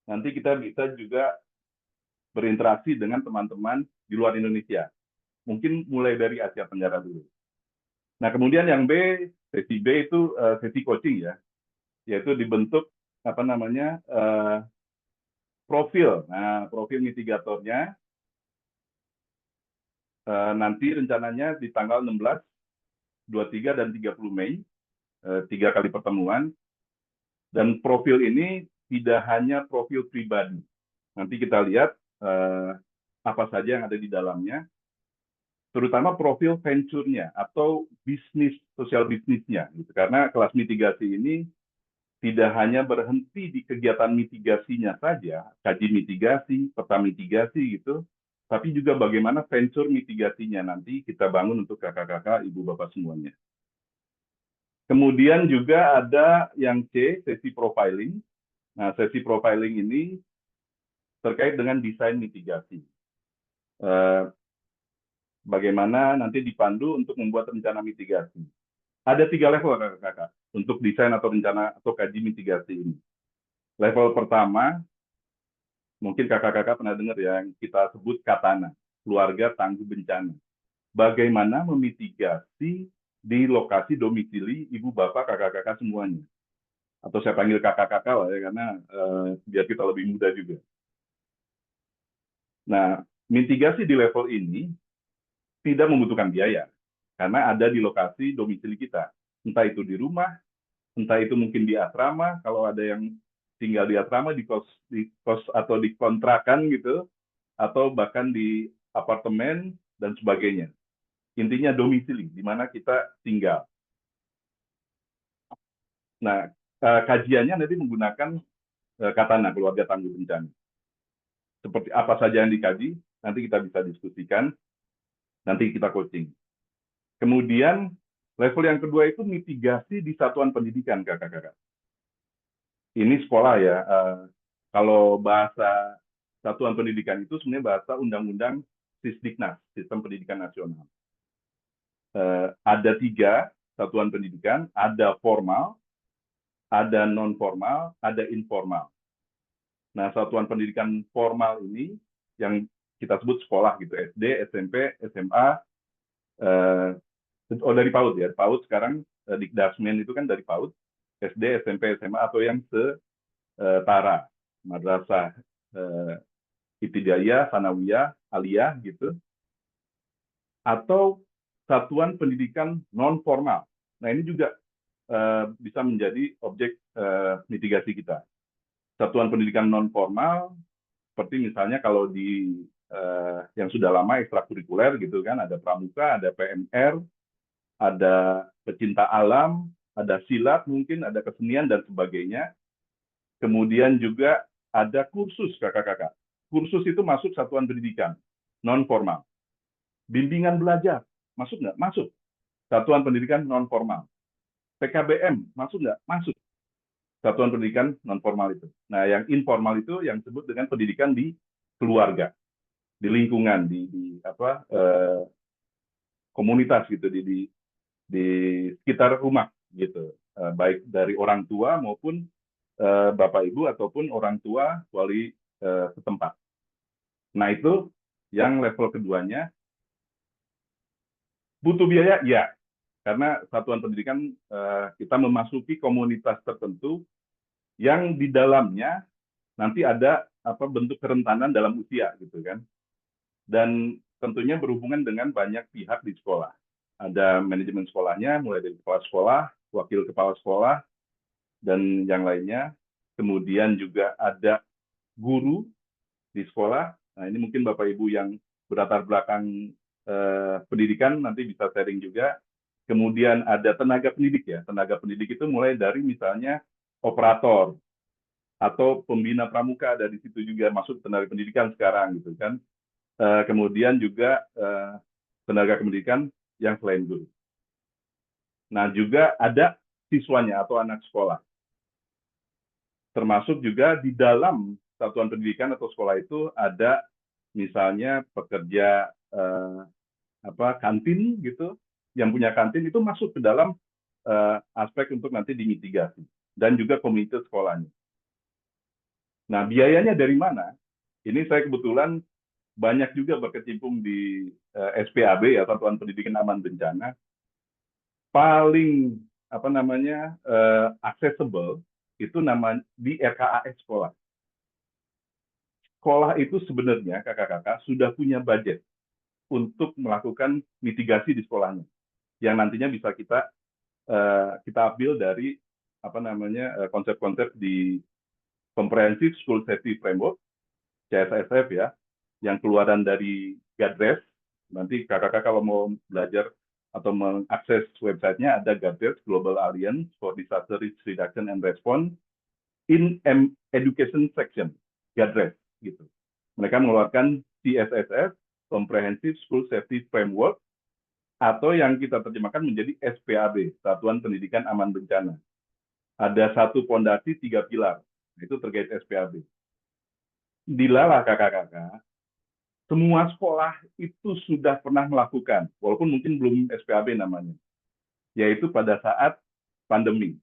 nanti kita bisa juga berinteraksi dengan teman-teman di luar Indonesia. Mungkin mulai dari Asia Tenggara dulu. Nah, kemudian yang B, sesi B itu sesi coaching ya, yaitu dibentuk apa namanya profil. Nah, profil mitigatornya nanti rencananya di tanggal 16, 23, dan 30 Mei, 3 kali pertemuan. Dan profil ini tidak hanya profil pribadi. Nanti kita lihat apa saja yang ada di dalamnya, terutama profil venture-nya atau bisnis, sosial bisnisnya. Gitu. Karena kelas mitigasi ini tidak hanya berhenti di kegiatan mitigasinya saja, kaji mitigasi, peta mitigasi gitu, tapi juga bagaimana venture mitigasinya nanti kita bangun untuk kakak-kakak, ibu bapak semuanya. Kemudian juga ada yang C, sesi profiling. Nah, sesi profiling ini terkait dengan desain mitigasi. Bagaimana nanti dipandu untuk membuat rencana mitigasi. Ada 3 level kakak-kakak untuk desain atau rencana atau kaji mitigasi ini. Level pertama, mungkin kakak-kakak pernah dengar ya, yang kita sebut katana, keluarga tangguh bencana. Bagaimana memitigasi di lokasi domisili ibu bapak kakak-kakak semuanya. Atau saya panggil kakak-kakak lah ya, karena biar kita lebih mudah juga. Nah, mitigasi di level ini tidak membutuhkan biaya, karena ada di lokasi domisili kita. Entah itu di rumah, entah itu mungkin di asrama, kalau ada yang tinggal di asrama, di kos atau di kontrakan gitu, atau bahkan di apartemen dan sebagainya. Intinya domisili, di mana kita tinggal. Nah, kajiannya nanti menggunakan katana, keluarga tangguh bencana. Seperti apa saja yang dikaji, nanti kita bisa diskusikan, nanti kita coaching. Kemudian, level yang kedua itu mitigasi di satuan pendidikan, kakak-kakak. Ini sekolah ya, kalau bahasa satuan pendidikan itu sebenarnya bahasa Undang-Undang Sisdiknas, Sistem Pendidikan Nasional. Ada 3 satuan pendidikan, ada formal, ada non-formal, ada informal. Nah, satuan pendidikan formal ini yang kita sebut sekolah gitu, SD, SMP, SMA, dari PAUD ya. PAUD sekarang Dikdasmen itu kan dari PAUD, SD, SMP, SMA, atau yang setara, madrasah ibtidaiyah, sanawiyah, aliyah gitu, atau satuan pendidikan non formal. Nah, ini juga bisa menjadi objek mitigasi kita. Satuan pendidikan non formal seperti misalnya kalau di yang sudah lama ekstrakurikuler gitu kan, ada pramuka, ada PMR, ada pecinta alam, ada silat mungkin, ada kesenian dan sebagainya. Kemudian juga ada kursus kakak-kakak. Kursus itu masuk satuan pendidikan non formal. Bimbingan belajar masuk nggak? Masuk. Satuan pendidikan non formal. PKBM masuk nggak? Masuk. Satuan pendidikan non formal itu. Nah, yang informal itu yang disebut dengan pendidikan di keluarga, di lingkungan, di apa komunitas gitu, di sekitar rumah gitu, baik dari orang tua maupun bapak ibu ataupun orang tua wali setempat. Nah, itu yang level keduanya. Butuh biaya, ya, karena satuan pendidikan kita memasuki komunitas tertentu yang di dalamnya nanti ada apa bentuk kerentanan dalam usia gitu kan, dan tentunya berhubungan dengan banyak pihak di sekolah. Ada manajemen sekolahnya, mulai dari kepala sekolah, wakil kepala sekolah, dan yang lainnya. Kemudian juga ada guru di sekolah. Nah, ini mungkin Bapak Ibu yang berlatar belakang pendidikan nanti bisa sharing juga. Kemudian ada tenaga pendidik ya. Tenaga pendidik itu mulai dari misalnya operator atau pembina pramuka, ada di situ juga masuk tenaga pendidikan sekarang gitu kan. Kemudian juga tenaga pendidikan yang selain guru. Nah, juga ada siswanya atau anak sekolah. Termasuk juga di dalam satuan pendidikan atau sekolah itu ada misalnya pekerja kantin gitu, yang punya kantin itu masuk ke dalam aspek untuk nanti dimitigasi, dan juga komunitas sekolahnya. Nah, biayanya dari mana? Ini saya kebetulan banyak juga berkecimpung di SPAB ya, Satuan Pendidikan Aman Bencana. Paling apa namanya accessible itu nama di RKAS sekolah. Sekolah itu sebenarnya kakak-kakak sudah punya budget untuk melakukan mitigasi di sekolahnya, yang nantinya bisa kita ambil dari apa namanya konsep-konsep di Comprehensive School Safety Framework CSSF ya, yang keluaran dari GADRES. Nanti kakak-kakak kalau mau belajar atau mengakses websitenya ada GADRES, Global Alliance for Disaster Risk Reduction and Response in Education Section, GADRES gitu. Mereka mengeluarkan CSSF, Comprehensive School Safety Framework, atau yang kita terjemahkan menjadi SPAB, Satuan Pendidikan Aman Bencana. Ada satu pondasi 3 pilar, itu terkait SPAB. Dilalah kakak-kakak, semua sekolah itu sudah pernah melakukan, walaupun mungkin belum SPAB namanya, yaitu pada saat pandemi.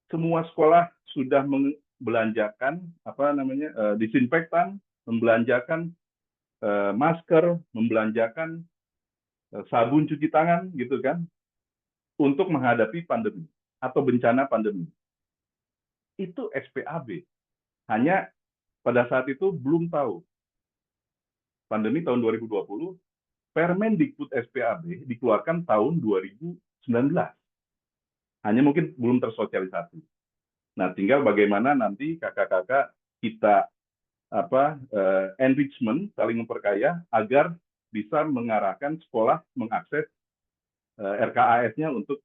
Semua sekolah sudah membelanjakan apa namanya disinfektan, membelanjakan masker, membelanjakan sabun cuci tangan, gitu kan, untuk menghadapi pandemi atau bencana pandemi. Itu SPAB. Hanya pada saat itu belum tahu. Pandemi tahun 2020, Permendikbud SPAB dikeluarkan tahun 2019. Hanya mungkin belum tersosialisasi. Nah, tinggal bagaimana nanti kakak-kakak kita enrichment, saling memperkaya agar bisa mengarahkan sekolah mengakses RKAS-nya untuk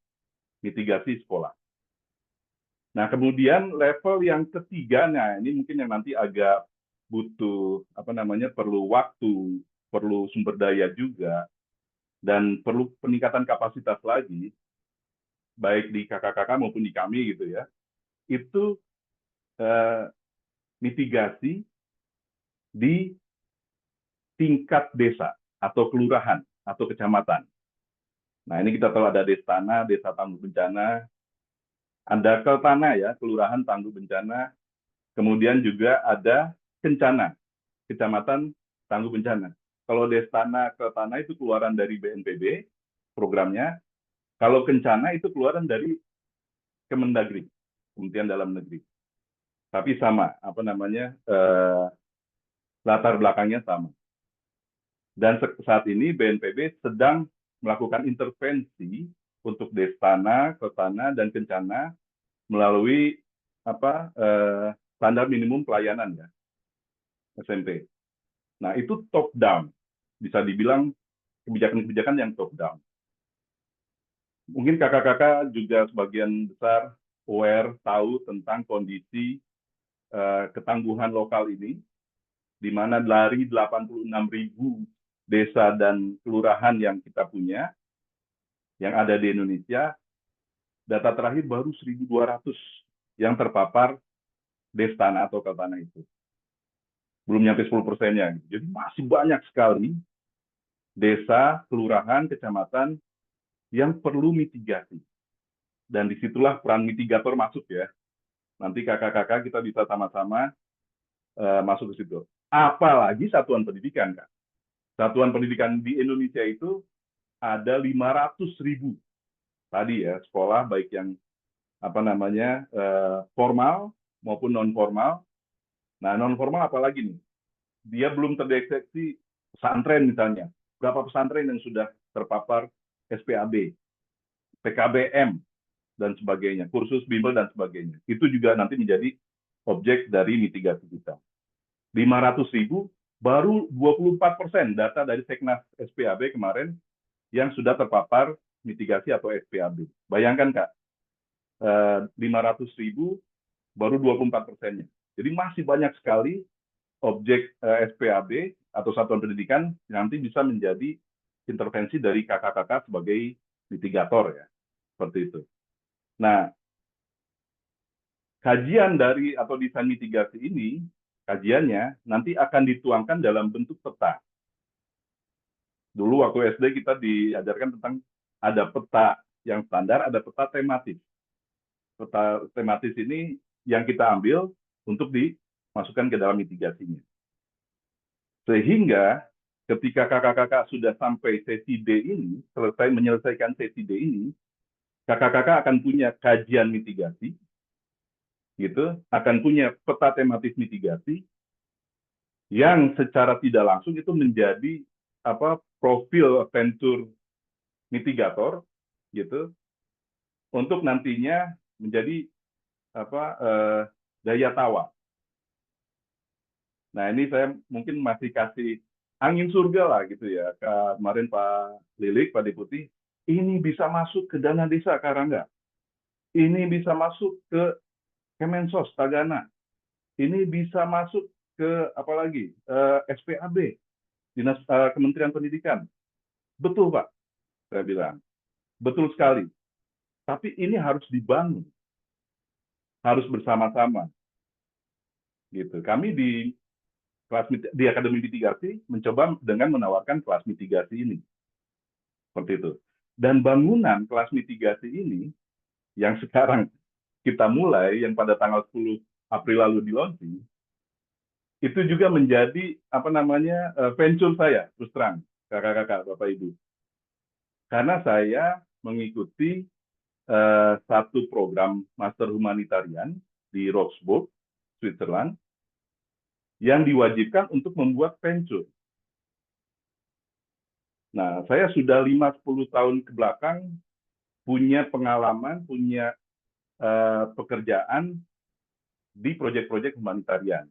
mitigasi sekolah. Nah, kemudian level yang ketiga, nah ini mungkin yang nanti agak butuh apa namanya perlu waktu, perlu sumber daya juga, dan perlu peningkatan kapasitas lagi, baik di kakak-kakak maupun di kami gitu ya. Itu mitigasi di tingkat desa atau kelurahan atau kecamatan. Nah, ini kita tahu ada Destana, Desa Tangguh Bencana, ada Keltana ya, Kelurahan Tangguh Bencana, kemudian juga ada Kencana, Kecamatan Tangguh Bencana. Kalau Destana, Keltana itu keluaran dari BNPB programnya, kalau Kencana itu keluaran dari Kemendagri, Kementerian Dalam Negeri. Tapi sama, apa namanya, latar belakangnya sama. Dan saat ini BNPB sedang melakukan intervensi untuk Destana, Keltana, dan Kencana melalui standar minimum pelayanan ya, SMP. Nah, itu top down. Bisa dibilang kebijakan-kebijakan yang top down. Mungkin kakak-kakak juga sebagian besar aware, tahu tentang kondisi ketangguhan lokal ini, di mana dari 86.000 desa dan kelurahan yang kita punya, yang ada di Indonesia, data terakhir baru 1.200 yang terpapar Destana atau Keltana itu. Belum nyampe 10%-nya. Jadi masih banyak sekali desa, kelurahan, kecamatan yang perlu mitigasi. Dan disitulah peran mitigator masuk ya. Nanti kakak-kakak kita bisa sama-sama masuk ke situ. Apalagi satuan pendidikan, Kak. Satuan pendidikan di Indonesia itu ada 500.000 tadi ya, sekolah baik yang formal maupun non formal. Nah, non formal apalagi nih? Dia belum terdeteksi pesantren misalnya. Berapa pesantren yang sudah terpapar SPAB, PKBM dan sebagainya, kursus bimbel dan sebagainya. Itu juga nanti menjadi objek dari mitigasi kita. 500.000, baru 24% data dari Seknas SPAB kemarin yang sudah terpapar mitigasi atau SPAB. Bayangkan Kak, 500.000 baru 24%-nya. Jadi masih banyak sekali objek SPAB atau satuan pendidikan yang nanti bisa menjadi intervensi dari kakak-kakak sebagai mitigator ya, seperti itu. Nah, kajian dari atau desain mitigasi ini, kajiannya nanti akan dituangkan dalam bentuk peta. Dulu waktu SD kita diajarkan tentang ada peta yang standar, ada peta tematis. Peta tematis ini yang kita ambil untuk masukkan ke dalam mitigasinya. Sehingga ketika kakak-kakak sudah sampai sesi D ini, menyelesaikan sesi D ini, kakak-kakak akan punya kajian mitigasi, gitu, akan punya peta tematis mitigasi, yang secara tidak langsung itu menjadi profil venture mitigator, gitu, untuk nantinya menjadi daya tawar. Nah, ini saya mungkin masih kasih angin surga lah gitu ya. Kemarin Pak Lilik, Pak Deputi, ini bisa masuk ke dana desa Karangga. Ini bisa masuk ke Kemensos Tagana. Ini bisa masuk ke apalagi SPAB, Dinas Kementerian Pendidikan. Betul Pak, saya bilang. Betul sekali. Tapi ini harus dibangun, harus bersama-sama. Gitu. Kami di Akademi Mitigasi mencoba dengan menawarkan kelas mitigasi ini. Seperti itu. Dan bangunan kelas mitigasi ini yang sekarang kita mulai, yang pada tanggal 10 April lalu di launching, itu juga menjadi venture saya, terus terang, kakak-kakak, Bapak Ibu. Karena saya mengikuti satu program Master Humanitarian di Roxburgh, Switzerland, yang diwajibkan untuk membuat venture. Nah, saya sudah 5-10 tahun ke belakang punya pengalaman, punya pekerjaan di proyek-proyek humanitarian.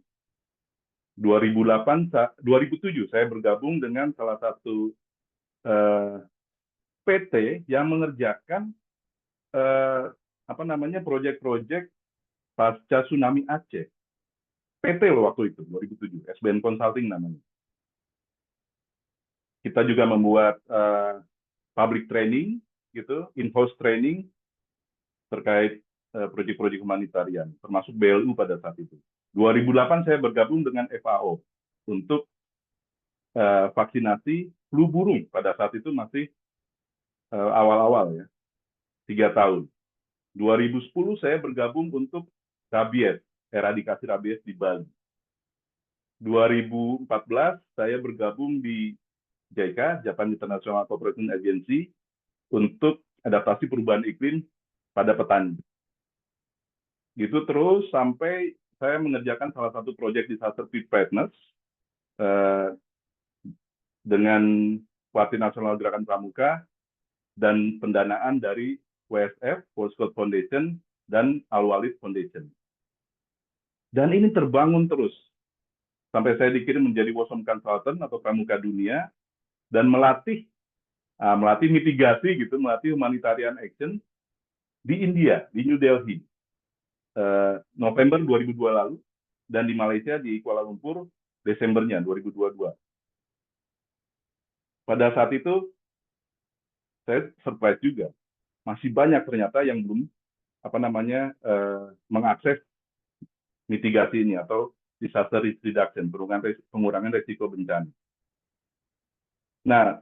2007 saya bergabung dengan salah satu PT yang mengerjakan proyek-proyek pasca tsunami Aceh. PT loh waktu itu 2007, SBN Consulting namanya. Kita juga membuat public training, gitu, in-house training terkait proyek-proyek humanitarian, termasuk BLU pada saat itu. 2008 saya bergabung dengan FAO untuk vaksinasi flu burung, pada saat itu masih awal-awal ya, 3 tahun. 2010 saya bergabung untuk rabies, eradikasi rabies di Bali. 2014 saya bergabung di JICA, Japan International Cooperation Agency, untuk adaptasi perubahan iklim pada petani. Gitu terus sampai saya mengerjakan salah satu proyek disaster preparedness dengan Partai Nasional Gerakan Pramuka dan pendanaan dari WSF, World Scout Foundation, dan Al-Walid Foundation. Dan ini terbangun terus. Sampai saya dikirim menjadi WOSOM Consultant atau Pramuka Dunia, dan melatih mitigasi, gitu, melatih humanitarian action di India, di New Delhi, November 2002 lalu, dan di Malaysia, di Kuala Lumpur, Desembernya 2022. Pada saat itu, saya surprise juga. Masih banyak ternyata yang belum mengakses mitigasi ini atau disaster risk reduction, pengurangan risiko bencana. Nah,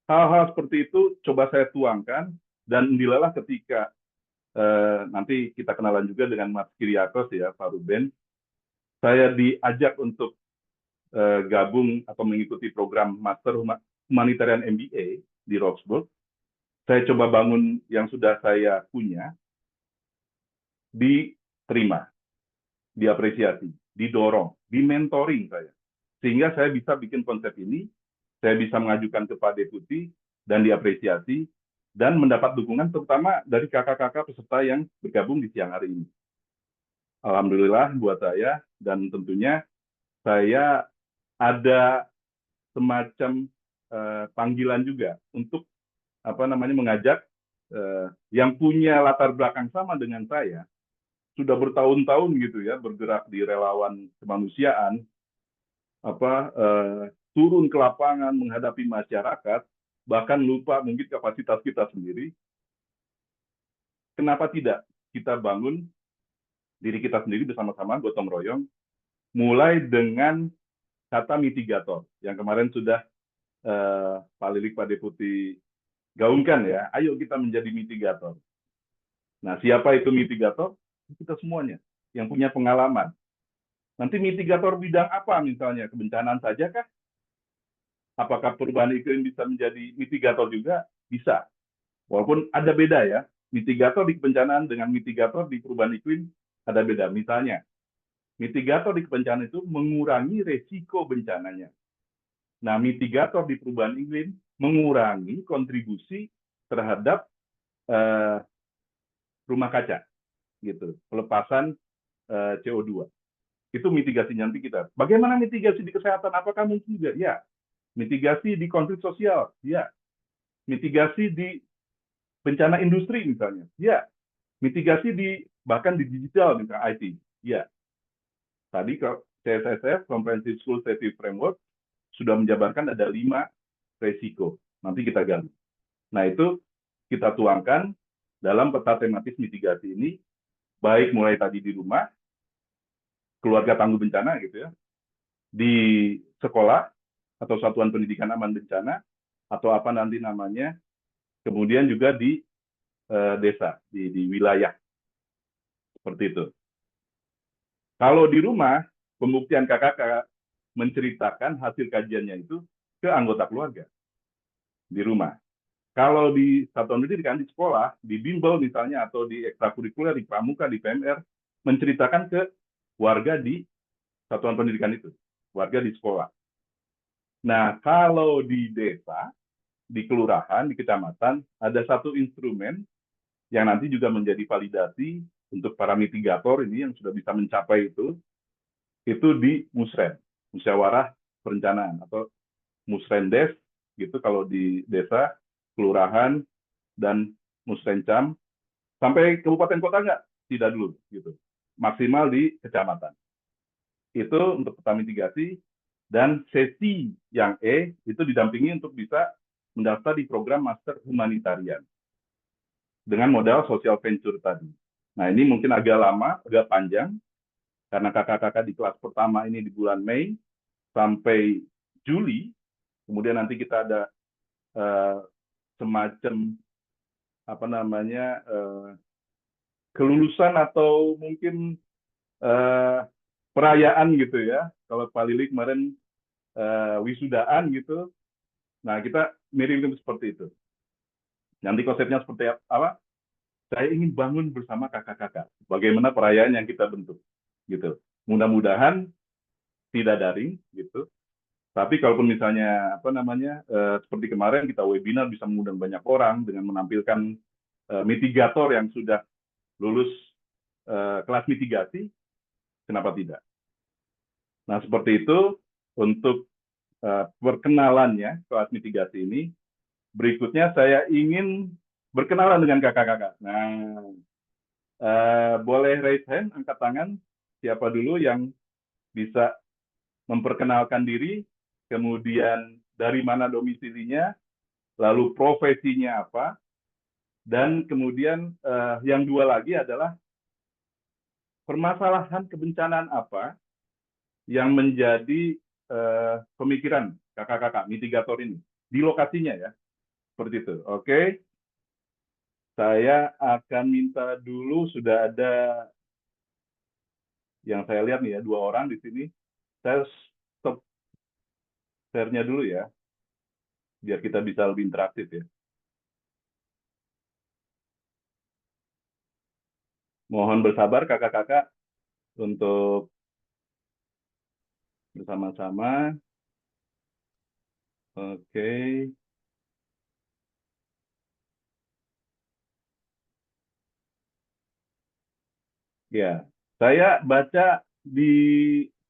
hal-hal seperti itu coba saya tuangkan, dan inilah ketika nanti kita kenalan juga dengan Mas Kiriakos ya, Pak Ruben. Saya diajak untuk gabung atau mengikuti program Master Humanitarian MBA di Roxburgh. Saya coba bangun yang sudah saya punya, diterima, diapresiasi, didorong, dimentoring saya. Sehingga saya bisa bikin konsep ini, saya bisa mengajukan ke Pak Deputi, dan diapresiasi, dan mendapat dukungan terutama dari kakak-kakak peserta yang bergabung di siang hari ini. Alhamdulillah buat saya, dan tentunya saya ada semacam panggilan juga untuk mengajak yang punya latar belakang sama dengan saya, sudah bertahun-tahun gitu ya bergerak di relawan kemanusiaan, turun ke lapangan menghadapi masyarakat, bahkan lupa mungkin kapasitas kita sendiri. Kenapa tidak kita bangun diri kita sendiri bersama-sama, gotong royong, mulai dengan kata mitigator yang kemarin sudah Pak Lilik, Pak Deputi gaungkan ya. Ayo kita menjadi mitigator. Nah, siapa itu mitigator? Kita semuanya yang punya pengalaman, Nanti mitigator bidang apa misalnya? Kebencanaan saja kah? Apakah perubahan iklim bisa menjadi mitigator juga? Bisa. Walaupun ada beda ya. Mitigator di kebencanaan dengan mitigator di perubahan iklim ada beda. Misalnya, mitigator di kebencanaan itu mengurangi resiko bencananya. Nah, mitigator di perubahan iklim mengurangi kontribusi terhadap uh, rumah kaca, gitu, pelepasan CO2. Itu mitigasi nanti kita. Bagaimana mitigasi di kesehatan? Apakah mungkin juga? Ya. Mitigasi di konflik sosial? Ya. Mitigasi di bencana industri misalnya? Ya. Mitigasi di bahkan di digital misalnya IT? Ya. Tadi CSSF, Comprehensive School Safety Framework, sudah menjabarkan ada 5 resiko. Nanti kita gali. Nah, itu kita tuangkan dalam peta tematis mitigasi ini, baik mulai tadi di rumah, keluarga tangguh bencana gitu ya, di sekolah atau satuan pendidikan aman bencana, atau apa nanti namanya, kemudian juga di desa, di wilayah, seperti itu. Kalau di rumah, pembuktian KKK menceritakan hasil kajiannya itu ke anggota keluarga di rumah. Kalau di satuan pendidikan di sekolah, di bimbel misalnya, atau di ekstrakurikuler, di pramuka, di PMR, menceritakan ke warga di satuan pendidikan itu, warga di sekolah. Nah, kalau di desa, di kelurahan, di kecamatan, ada satu instrumen yang nanti juga menjadi validasi untuk para mitigator ini yang sudah bisa mencapai itu di musren, musyawarah perencanaan, atau musrendes, gitu kalau di desa, kelurahan, dan musrencam, sampai kabupaten kota nggak? Tidak dulu, gitu. Maksimal di kecamatan. Itu untuk peta mitigasi, dan sesi yang itu didampingi untuk bisa mendaftar di program Master Humanitarian dengan modal social venture tadi. Nah, ini mungkin agak lama, agak panjang, karena kakak-kakak di kelas pertama ini di bulan Mei sampai Juli, kemudian nanti kita ada semacam apa namanya kelulusan atau mungkin perayaan gitu ya. Kalau Pak Lili kemarin wisudaan gitu, nah kita mirip-mirip seperti itu. Nanti konsepnya seperti apa? Saya ingin bangun bersama kakak-kakak. Bagaimana perayaan yang kita bentuk, gitu. Mudah-mudahan tidak daring, gitu. Tapi kalaupun misalnya apa namanya seperti kemarin kita webinar bisa mengundang banyak orang dengan menampilkan mitigator yang sudah lulus kelas mitigasi, kenapa tidak? Nah, seperti itu untuk perkenalannya kelas mitigasi ini. Berikutnya saya ingin berkenalan dengan kakak-kakak. Nah, boleh raise hand, angkat tangan, siapa dulu yang bisa memperkenalkan diri, kemudian dari mana domisilinya, lalu profesinya apa, dan kemudian yang dua lagi adalah permasalahan kebencanaan apa yang menjadi pemikiran kakak-kakak mitigator ini di lokasinya ya, seperti itu. Oke, saya akan minta dulu, sudah ada yang saya lihat nih ya, 2 orang di sini. Saya stop share-nya dulu ya, biar kita bisa lebih interaktif ya. Mohon bersabar kakak-kakak untuk bersama-sama. Oke. Ya, saya baca di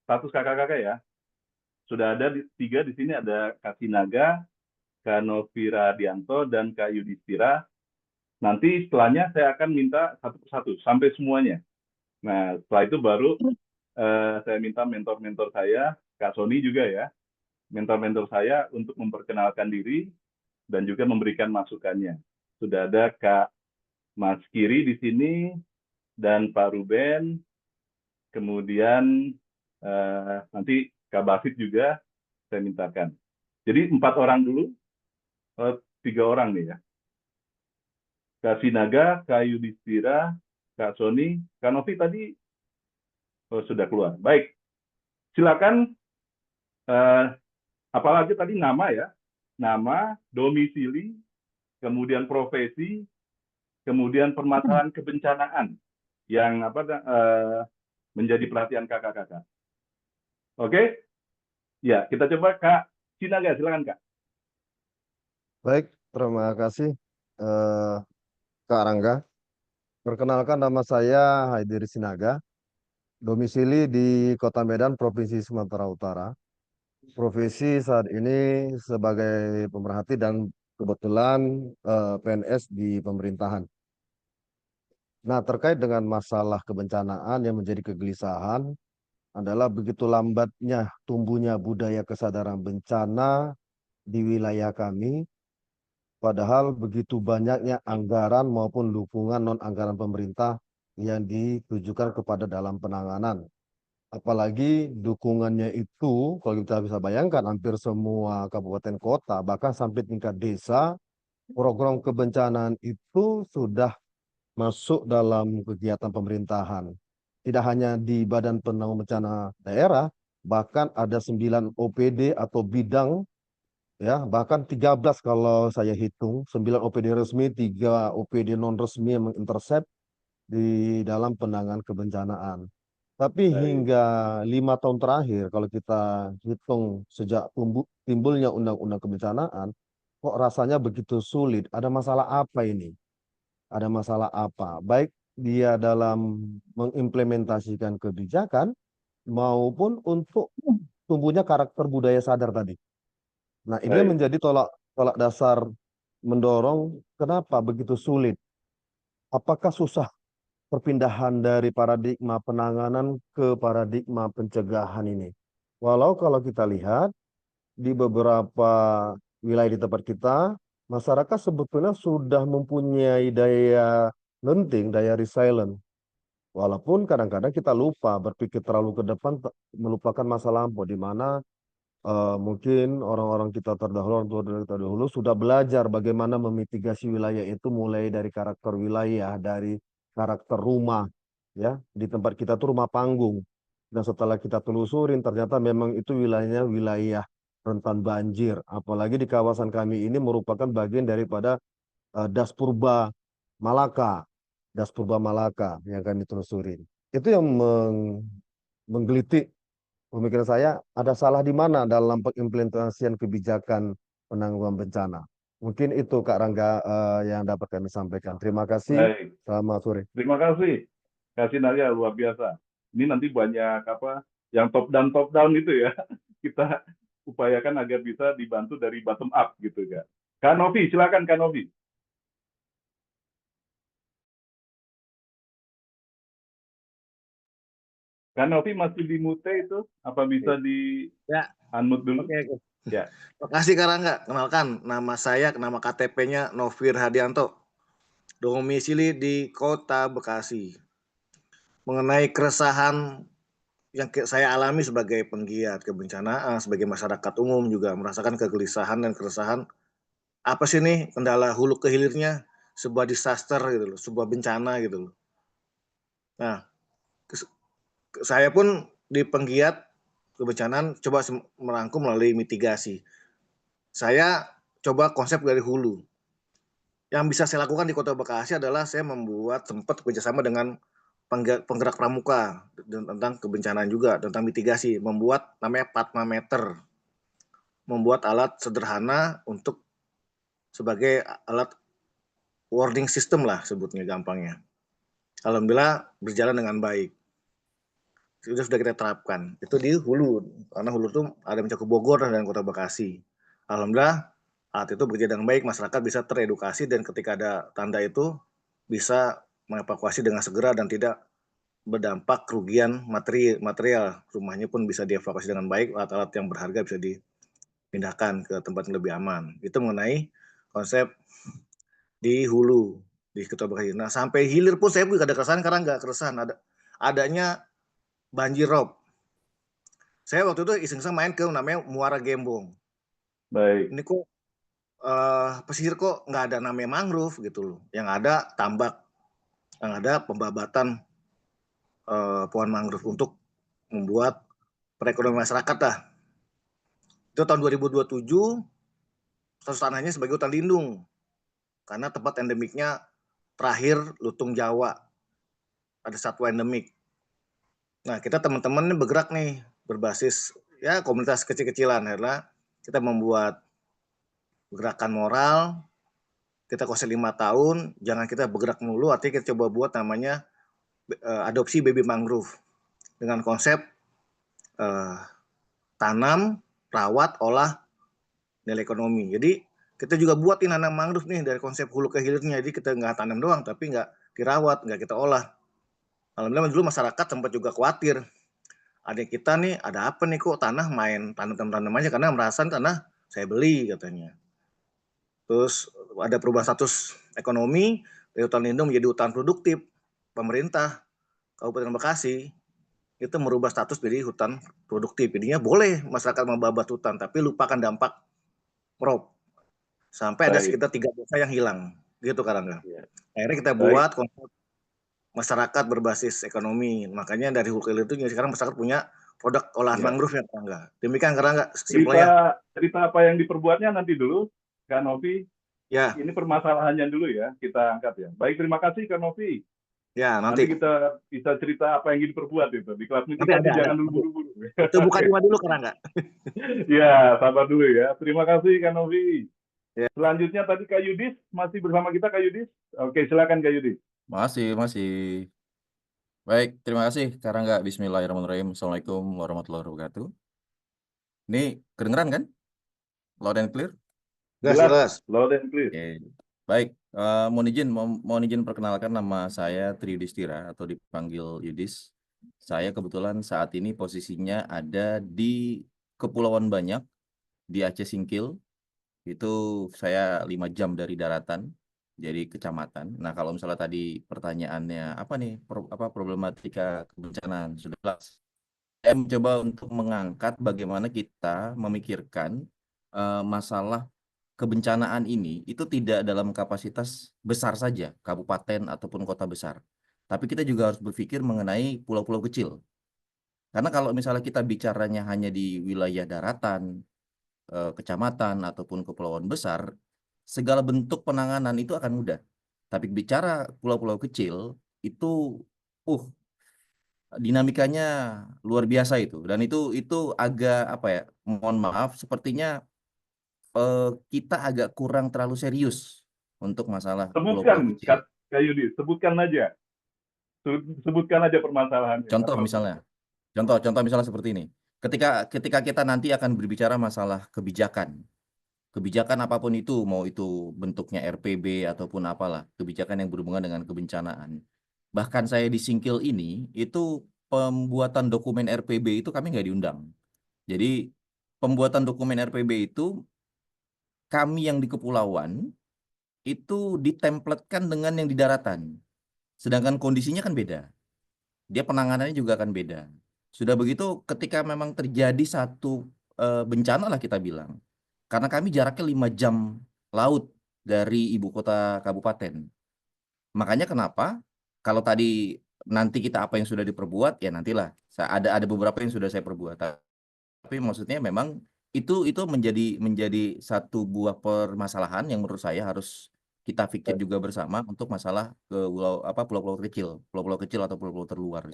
status kakak-kakak ya. Sudah ada 3 di sini, ada Kak Sinaga, Kak Novira Dianto, dan Kak Yudhistira. Nanti setelahnya saya akan minta satu persatu sampai semuanya. Nah, setelah itu baru saya minta mentor-mentor saya, Kak Sony juga ya, mentor-mentor saya untuk memperkenalkan diri dan juga memberikan masukannya. Sudah ada Kak Mas Kiri di sini dan Pak Ruben, kemudian nanti Kak Basit juga saya mintakan. Jadi 4 orang dulu, 3 orang nih ya. Kak Sinaga, Kak Yudhistira, Kak Sony, Kak Novi tadi sudah keluar. Baik, Silakan, eh, apalagi tadi nama ya, nama, domisili, kemudian profesi, kemudian permasalahan kebencanaan yang menjadi perhatian kakak-kakak. Oke, ya kita coba Kak Sinaga, silakan Kak. Baik, terima kasih eh, Kak Rangga. Perkenalkan nama saya Haidiri Sinaga, domisili di Kota Medan, Provinsi Sumatera Utara. Profesi saat ini sebagai pemerhati dan kebetulan PNS di pemerintahan. Nah, terkait dengan masalah kebencanaan yang menjadi kegelisahan adalah begitu lambatnya tumbuhnya budaya kesadaran bencana di wilayah kami. Padahal begitu banyaknya anggaran maupun dukungan non-anggaran pemerintah yang ditujukan kepada dalam penanganan. Apalagi dukungannya itu, kalau kita bisa bayangkan, hampir semua kabupaten kota, bahkan sampai tingkat desa, program kebencanaan itu sudah masuk dalam kegiatan pemerintahan. Tidak hanya di Badan Penanggulangan Bencana Daerah, bahkan ada 9 OPD atau bidang, ya bahkan 13 kalau saya hitung, 9 OPD resmi, 3 OPD non resmi yang mengintercept di dalam penanganan kebencanaan. Tapi Baik, hingga 5 tahun terakhir, kalau kita hitung sejak timbulnya undang-undang kebencanaan, kok rasanya begitu sulit. Ada masalah apa ini? Ada masalah apa? Baik dia dalam mengimplementasikan kebijakan maupun untuk tumbuhnya karakter budaya sadar tadi. Nah, ini yang baik, menjadi tolak tolak dasar mendorong kenapa begitu sulit. Apakah susah perpindahan dari paradigma penanganan ke paradigma pencegahan ini? Walau kalau kita lihat di beberapa wilayah di tempat kita, masyarakat sebetulnya sudah mempunyai daya lenting, daya resilient. Walaupun kadang-kadang kita lupa berpikir terlalu ke depan, melupakan masa lampau di mana mungkin orang-orang kita terdahulu, orang tua kita dahulu sudah belajar bagaimana memitigasi wilayah itu mulai dari karakter wilayah, dari karakter rumah, ya di tempat kita tuh rumah panggung. Dan setelah kita telusurin, ternyata memang itu wilayahnya wilayah rentan banjir. Apalagi di kawasan kami ini merupakan bagian daripada Das Purba Malaka, Das Purba Malaka yang kami telusurin. Itu yang menggelitik pemikiran saya, ada salah di mana dalam pengimplementasian kebijakan penanggulangan bencana. Mungkin itu Kak Rangga yang dapat kami sampaikan. Terima kasih. baik. Selamat sore. Terima kasih, Kak Sinaga, luar biasa. Ini nanti banyak yang top down itu ya. Kita upayakan agar bisa dibantu dari bottom up gitu Kak. Kak Novi, silakan Kak Novi. Kak Novi masih di mute itu, apa bisa di Ya, unmute dulu? oke, oke. Ya, Terima kasih Kak Rangga. Kenalkan, nama saya, nama KTP-nya Novir Hadianto. Domisili di Kota Bekasi. Mengenai keresahan yang saya alami sebagai penggiat kebencanaan, sebagai masyarakat umum juga merasakan kegelisahan dan keresahan. Apa sih nih kendala hulu ke hilirnya sebuah disaster gitu loh, sebuah bencana gitu loh. Nah, saya pun di penggiat kebencanaan coba merangkum melalui mitigasi. Saya coba konsep dari hulu. Yang bisa saya lakukan di Kota Bekasi adalah saya membuat sempat kerjasama dengan penggerak pramuka tentang kebencanaan juga, tentang mitigasi, membuat namanya Patmameter, membuat alat sederhana untuk sebagai alat warning system lah sebutnya gampangnya. Alhamdulillah berjalan dengan baik. Sudah kita terapkan. Itu di hulu, karena hulu itu ada mencakup Bogor dan Kota Bekasi. Alhamdulillah alat itu berjalan dengan baik, masyarakat bisa teredukasi dan ketika ada tanda itu bisa mengevakuasi dengan segera dan tidak berdampak kerugian material. Rumahnya pun bisa dievakuasi dengan baik, alat-alat yang berharga bisa dipindahkan ke tempat yang lebih aman. Itu mengenai konsep di hulu di Kota Bekasi. Nah sampai hilir pun saya juga ada keresahan karena nggak keresahan adanya banjir rob. Saya waktu itu iseng-iseng main ke namanya Muara Gembong. baik. Ini kok pesisir kok nggak ada namanya mangrove gitu loh. Yang ada tambak, yang ada pembabatan pohon mangrove untuk membuat perekonomian masyarakat dah. Itu tahun 2027 status tanahnya sebagai hutan lindung karena tempat endemiknya terakhir lutung Jawa, ada satwa endemik. Nah, kita teman-teman ini bergerak nih berbasis ya komunitas kecil-kecilan, adalah kita membuat gerakan moral. Kita konsep 5 tahun, jangan kita bergerak mulu, artinya kita coba buat namanya adopsi baby mangrove dengan konsep tanam, rawat, olah, nilai ekonomi. Jadi kita juga buat ini nanam mangrove nih dari konsep hulu ke hilirnya. Jadi kita nggak tanam doang, tapi nggak dirawat, nggak kita olah. Alhamdulillah dulu masyarakat sempat juga khawatir. Adik kita nih, ada apa nih kok tanah main tanam aja, karena merasa tanah saya beli katanya. Terus ada perubahan status ekonomi dari hutan lindung menjadi hutan produktif. Pemerintah Kabupaten Bekasi itu merubah status jadi hutan produktif. Jadinya boleh masyarakat membabat hutan, tapi lupakan dampak MROP. Sampai ada Baik. sekitar 3 desa yang hilang. Gitu Karangga. Ya. Akhirnya kita Baik. buat konsep masyarakat berbasis ekonomi. Makanya dari hulu ke hilir itu sekarang masyarakat punya produk olahan Ya. mangrove ya Karangga. Demikian Karangga simpelnya. Cerita apa yang diperbuatnya nanti dulu, Kak Novi. Ya, Ini permasalahannya dulu ya, kita angkat ya. Baik, terima kasih Kak Novi. ya Nanti nanti. kita bisa cerita apa yang diperbuat itu. Di kelas meeting Nanti aja ada. jangan dulu buru-buru. Itu bukan cuma dulu Karangga. Ya, sabar dulu ya. Terima kasih Kak Novi. Ya. Selanjutnya tadi Kak Yudis, masih bersama kita Kak Yudis. Oke, silakan Kak Yudis. Masih. Baik, terima kasih. Karangga, bismillahirrahmanirrahim. Assalamualaikum warahmatullahi wabarakatuh. Ini kedengeran kan? Loud and clear? Jelas. Loud and clear. Oke. Baik, mohon izin perkenalkan, nama saya Tri Yudhistira atau dipanggil Yudis. Saya kebetulan saat ini posisinya ada di Kepulauan Banyak, di Aceh Singkil. Itu saya 5 jam dari daratan, jadi kecamatan. Nah, kalau misalnya tadi pertanyaannya apa nih, problematika kebencanaan, sudah jelas. Saya mencoba untuk mengangkat bagaimana kita memikirkan masalah kebencanaan ini itu tidak dalam kapasitas besar saja, kabupaten ataupun kota besar. Tapi kita juga harus berpikir mengenai pulau-pulau kecil. Karena kalau misalnya kita bicaranya hanya di wilayah daratan, kecamatan ataupun kepulauan besar, segala bentuk penanganan itu akan mudah. Tapi bicara pulau-pulau kecil itu dinamikanya luar biasa itu, dan itu agak apa ya, mohon maaf, sepertinya kita agak kurang terlalu serius untuk masalah pulau-pulau Sebutkan kecil. Kak Yudis, sebutkan aja. Sebutkan aja permasalahannya. Contoh misalnya seperti ini. Ketika kita nanti akan berbicara masalah kebijakan apapun itu, mau itu bentuknya RPB ataupun apalah, kebijakan yang berhubungan dengan kebencanaan. Bahkan saya di Singkil ini, itu pembuatan dokumen RPB itu kami nggak diundang. Jadi pembuatan dokumen RPB itu kami yang di kepulauan itu ditempletkan dengan yang di daratan. Sedangkan kondisinya kan beda. Dia penanganannya juga akan beda. Sudah begitu ketika memang terjadi satu bencana lah kita bilang. Karena kami jaraknya 5 jam laut dari ibu kota kabupaten. Makanya kenapa kalau tadi nanti kita apa yang sudah diperbuat, ya nantilah. Ada beberapa yang sudah saya perbuat. Tapi maksudnya memang itu menjadi satu buah permasalahan yang menurut saya harus kita pikir juga bersama untuk masalah ke pulau-pulau kecil atau pulau-pulau terluar.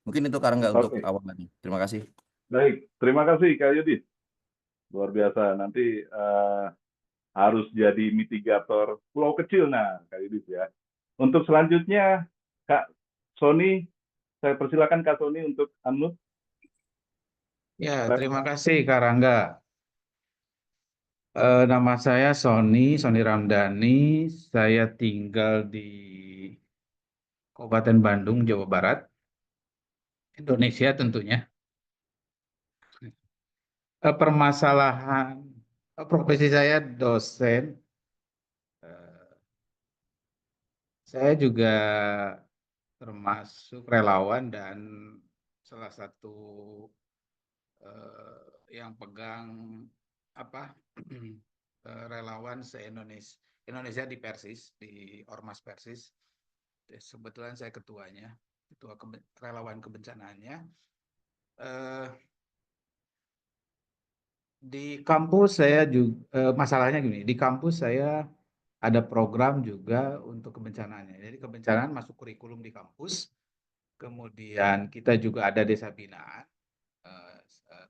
Mungkin itu karena nggak untuk Oke. awalnya. Terima kasih. Baik, terima kasih Kak Yudis. Luar biasa. Nanti harus jadi mitigator pulau kecil, nah Kak Yudis ya. Untuk selanjutnya Kak Sony, saya persilakan Kak Sony untuk unmute. Ya, terima kasih Kak Rangga. Nama saya Sony Ramdhani. Saya tinggal di Kabupaten Bandung, Jawa Barat, Indonesia tentunya. Permasalahan profesi saya dosen. Saya juga termasuk relawan dan salah satu yang pegang relawan se-Indonesia di Persis, di Ormas Persis. Kebetulan saya ketuanya, ketua relawan kebencanaannya. Di kampus saya juga masalahnya gini, di kampus saya ada program juga untuk kebencanaannya. Jadi kebencanaan masuk kurikulum di kampus. Kemudian kita juga ada desa binaan.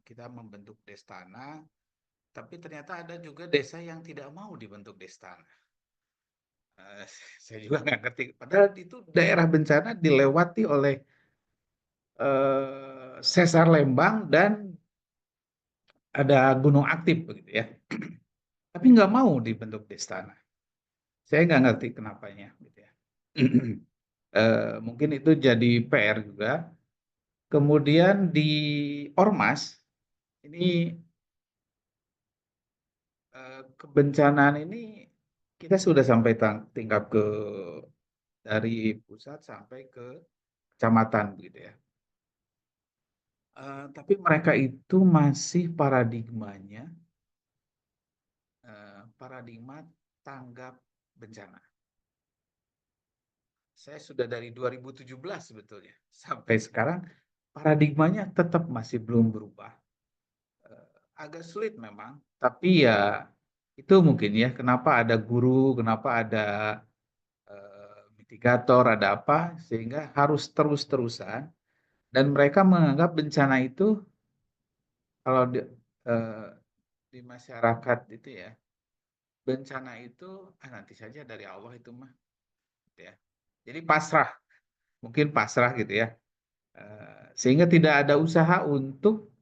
Kita membentuk destana, tapi ternyata ada juga desa yang tidak mau dibentuk destana. Saya juga nggak ngerti. Padahal itu daerah bencana dilewati oleh sesar Lembang dan ada gunung aktif begitu ya. Tapi nggak mau dibentuk destana. Saya nggak ngerti kenapanya gitu ya. Mungkin itu jadi PR juga. Kemudian di Ormas ini kebencanaan ini kita sudah sampai tingkat dari pusat sampai ke kecamatan begitu ya. Tapi mereka itu masih paradigma tanggap bencana. Saya sudah dari 2017 sebetulnya sampai sekarang paradigmanya tetap masih belum berubah. Agak sulit memang, tapi ya itu mungkin ya kenapa ada guru, kenapa ada mitigator, ada apa sehingga harus terus-terusan dan mereka menganggap bencana itu kalau di masyarakat itu ya bencana itu nanti saja dari Allah itu mah gitu ya. Jadi pasrah, mungkin pasrah gitu ya. Sehingga tidak ada usaha untuk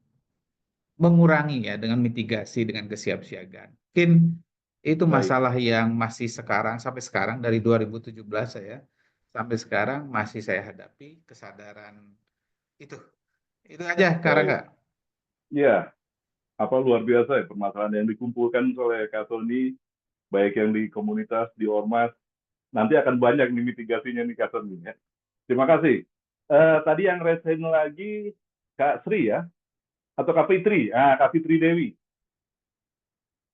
mengurangi ya dengan mitigasi, dengan kesiapsiagaan. Mungkin itu Baik. masalah yang masih sekarang, sampai sekarang dari 2017 saya, sampai sekarang masih saya hadapi kesadaran itu. Itu aja, Kak Rangga. Iya, luar biasa ya permasalahan yang dikumpulkan oleh Kak Sony, baik yang di komunitas, di Ormas, nanti akan banyak nih mitigasinya nih Kak Sony ya. Terima kasih. Tadi yang resen lagi Kak Sri ya, atau Kak Fitri? Kak Fitri Dewi.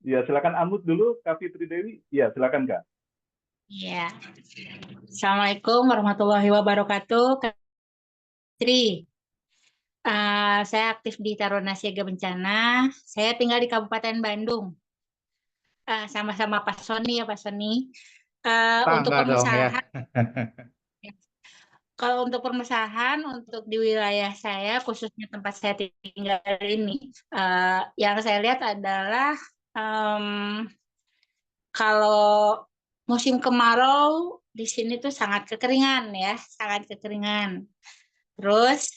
Ya, silakan unmute dulu Kak Fitri Dewi. Ya, silakan Kak. Iya. Assalamualaikum warahmatullahi wabarakatuh. Kak Fitri. Saya aktif di Taruna Siaga Bencana. Saya tinggal di Kabupaten Bandung. Sama-sama Pak Sony ya Pak Sony. Untuk Tangga dong ya. permasalahan, kalau untuk permasalahan untuk di wilayah saya, khususnya tempat saya tinggal ini, yang saya lihat adalah kalau musim kemarau di sini tuh sangat kekeringan ya, sangat kekeringan. Terus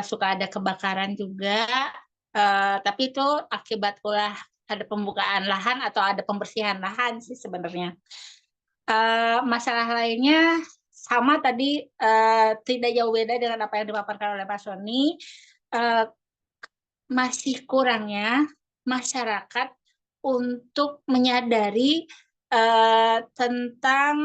suka ada kebakaran juga, tapi itu akibat ulah ada pembukaan lahan atau ada pembersihan lahan sih sebenarnya. Masalah lainnya sama tadi, tidak jauh beda dengan apa yang dipaparkan oleh Pak Sony. Masih kurangnya masyarakat untuk menyadari tentang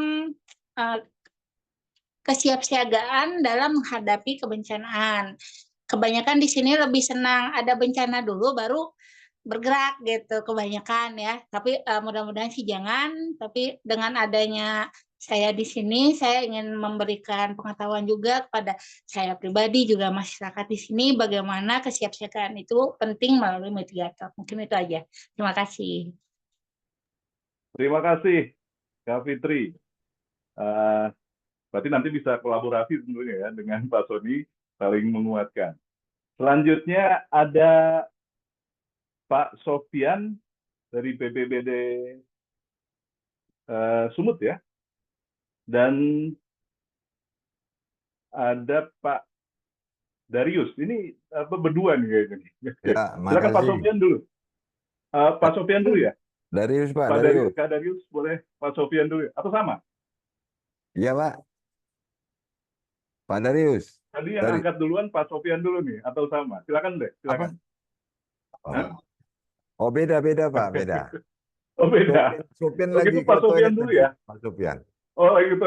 kesiapsiagaan dalam menghadapi kebencanaan. Kebanyakan di sini lebih senang ada bencana dulu baru bergerak gitu kebanyakan ya. Tapi mudah-mudahan sih jangan. Tapi dengan adanya saya di sini, saya ingin memberikan pengetahuan juga kepada saya pribadi juga masyarakat di sini bagaimana kesiapsiagaan itu penting melalui mitigator. Mungkin itu aja. Terima kasih. Terima kasih Kak Fitri. Berarti nanti bisa kolaborasi tentunya ya dengan Pak Sony, saling menguatkan. Selanjutnya ada Pak Sofian dari BPBD Sumut ya. Dan ada Pak Darius. Ini berdua nih kayaknya. Ya, silakan Pak makasih. Sofian dulu. Pak Sofian dulu ya. Darius, Pak. Pak Darius. Kak Darius boleh Pak Sofian dulu. Atau sama? Iya, Pak. Pak Darius. Tadi yang angkat duluan Pak Sofian dulu nih. Atau sama? Silakan deh. Silakan. Oh, beda-beda, Pak. Beda. Oh, beda. Sofian Oh, lagi gitu ke Pak Sofian toilet dulu tadi, ya. Pak Sofian. Oh, gitu.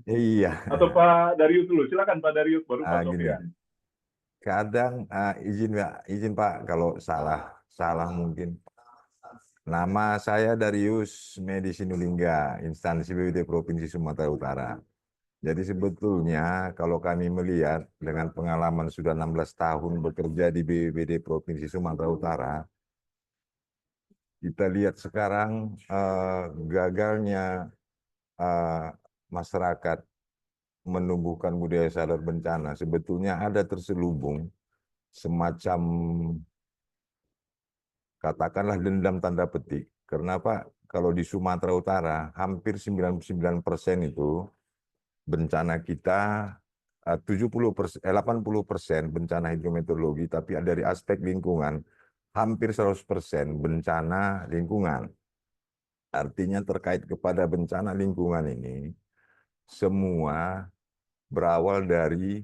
Iya. Atau Pak Darius dulu. Silakan Pak Darius baru Pak Gini. Sofian. Kadang izin Pak kalau salah mungkin. Nama saya Darius Medi Sinulinga, instansi BPBD Provinsi Sumatera Utara. Jadi sebetulnya kalau kami melihat dengan pengalaman sudah 16 tahun bekerja di BPBD Provinsi Sumatera Utara, kita lihat sekarang gagalnya masyarakat menumbuhkan budaya sadar bencana, sebetulnya ada terselubung semacam katakanlah dendam tanda petik. Kenapa? Kalau di Sumatera Utara hampir 99% itu bencana kita 80% bencana hidrometeorologi, tapi dari aspek lingkungan hampir 100% bencana lingkungan. Artinya terkait kepada bencana lingkungan ini semua berawal dari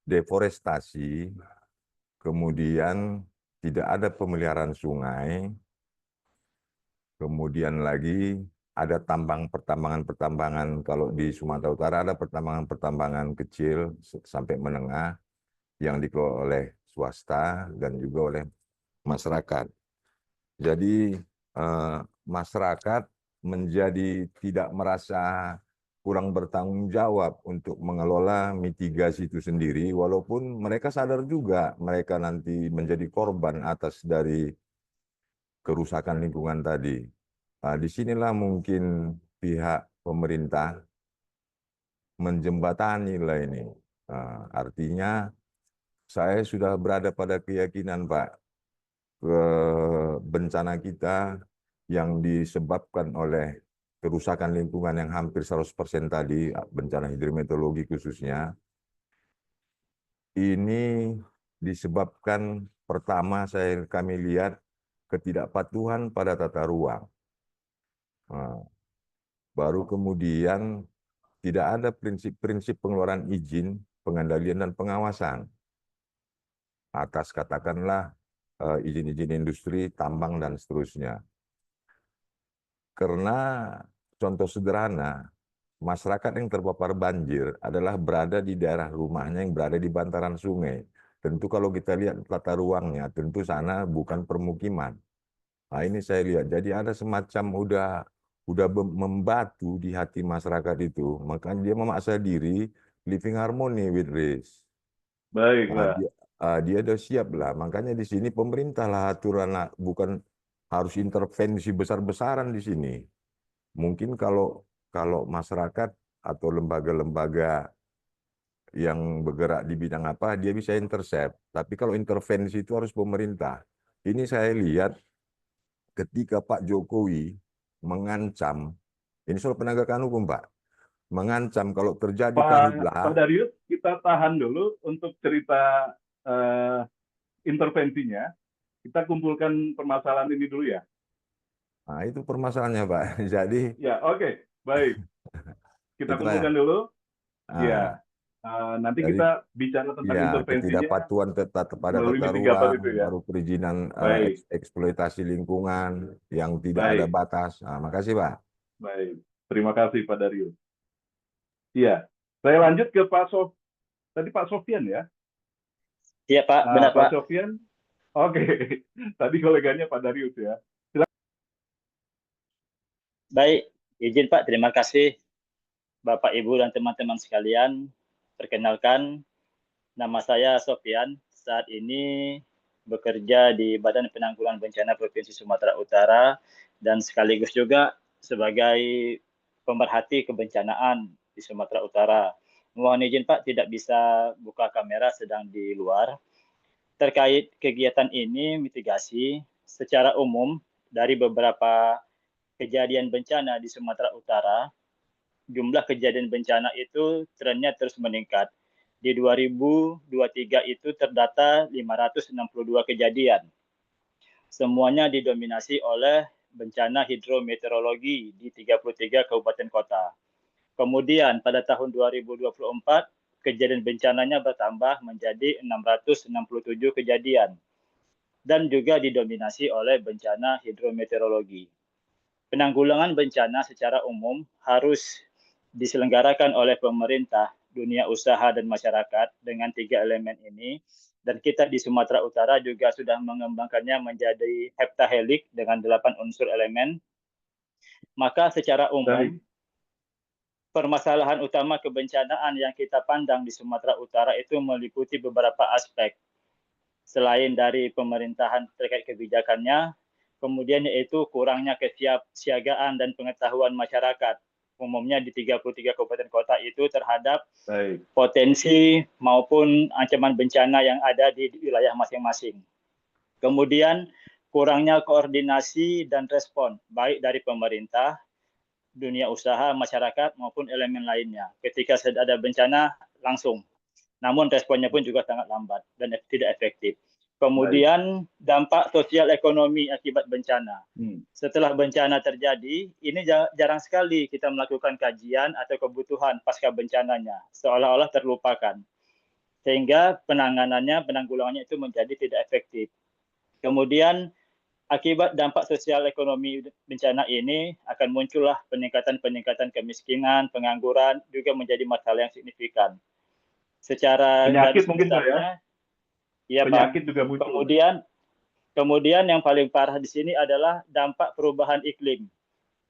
deforestasi, kemudian tidak ada pemeliharaan sungai, kemudian lagi ada pertambangan-pertambangan. Kalau di Sumatera Utara ada pertambangan-pertambangan kecil sampai menengah yang dikelola oleh swasta dan juga oleh masyarakat. Jadi masyarakat menjadi tidak merasa kurang bertanggung jawab untuk mengelola mitigasi itu sendiri, walaupun mereka sadar juga mereka nanti menjadi korban atas dari kerusakan lingkungan tadi. Disinilah mungkin pihak pemerintah menjembatani lah ini. Artinya saya sudah berada pada keyakinan, Pak, bencana kita yang disebabkan oleh kerusakan lingkungan yang hampir 100% tadi, bencana hidrometeorologi khususnya, ini disebabkan pertama kami lihat ketidakpatuhan pada tata ruang. Baru kemudian tidak ada prinsip-prinsip pengeluaran izin, pengendalian dan pengawasan atas katakanlah izin-izin industri, tambang dan seterusnya. Karena contoh sederhana, masyarakat yang terpapar banjir adalah berada di daerah rumahnya yang berada di bantaran sungai. Tentu kalau kita lihat tata ruangnya, tentu sana bukan permukiman. Nah ini saya lihat, jadi ada semacam udah membatu di hati masyarakat itu, makanya dia memaksa diri living harmony with risk. Baiklah. Dia udah siap lah, makanya di sini pemerintah lah aturan, bukan harus intervensi besar-besaran di sini. Mungkin kalau masyarakat atau lembaga-lembaga yang bergerak di bidang apa, dia bisa intercept. Tapi kalau intervensi itu harus pemerintah. Ini saya lihat ketika Pak Jokowi mengancam, ini soal penegakan hukum, Pak, mengancam kalau terjadi Pak karhutlah. Darius, kita tahan dulu untuk cerita intervensinya. Kita kumpulkan permasalahan ini dulu ya. Nah, itu permasalahannya, Pak. Jadi Ya, oke, baik. Kita itulah ya. kumpulkan dulu. Ya, nanti Jadi, kita bicara tentang ya, intervensinya ketidakpatuhan pada melalui tata mitigator ruang, itu ya. baru perizinan Baik, eksploitasi lingkungan yang tidak ada baik, batas. Nah, makasih, Pak. baik. Terima kasih Pak Darius. Iya, saya lanjut ke tadi Pak Sofian ya. Iya Pak, benar Pak Pak. Sofian, oke. Tadi koleganya Pak Darius ya. Baik, izin Pak, terima kasih Bapak, Ibu, dan teman-teman sekalian. Perkenalkan, nama saya Sofian. Saat ini bekerja di Badan Penanggulangan Bencana Provinsi Sumatera Utara dan sekaligus juga sebagai pemerhati kebencanaan di Sumatera Utara. Mohon izin Pak, tidak bisa buka kamera, sedang di luar. Terkait kegiatan ini, mitigasi secara umum dari beberapa kejadian bencana di Sumatera Utara, jumlah kejadian bencana itu trennya terus meningkat. Di 2023 itu terdata 562 kejadian. Semuanya didominasi oleh bencana hidrometeorologi di 33 kabupaten kota. Kemudian pada tahun 2024, kejadian bencananya bertambah menjadi 667 kejadian dan juga didominasi oleh bencana hidrometeorologi. Penanggulangan bencana secara umum harus diselenggarakan oleh pemerintah, dunia usaha, dan masyarakat dengan 3 elemen ini. Dan kita di Sumatera Utara juga sudah mengembangkannya menjadi heptahelik dengan 8 unsur elemen. Maka secara umum, permasalahan utama kebencanaan yang kita pandang di Sumatera Utara itu meliputi beberapa aspek. Selain dari pemerintahan terkait kebijakannya, Kemudian yaitu kurangnya kesiapsiagaan dan pengetahuan masyarakat, umumnya di 33 kabupaten kota itu terhadap Baik. potensi maupun ancaman bencana yang ada di wilayah masing-masing. Kemudian kurangnya koordinasi dan respon, baik dari pemerintah, dunia usaha, masyarakat, maupun elemen lainnya. Ketika ada bencana, langsung. Namun responnya pun juga sangat lambat dan tidak efektif. Kemudian dampak sosial ekonomi akibat bencana. Setelah bencana terjadi, ini jarang sekali kita melakukan kajian atau kebutuhan pasca bencananya, seolah-olah terlupakan. Sehingga penanggulangannya itu menjadi tidak efektif. Kemudian akibat dampak sosial ekonomi bencana ini akan muncullah peningkatan kemiskinan, pengangguran, juga menjadi masalah yang signifikan. Secara penyakit mungkin Pak ya? Iya, penyakit Pak. juga muncul. Kemudian yang paling parah di sini adalah dampak perubahan iklim.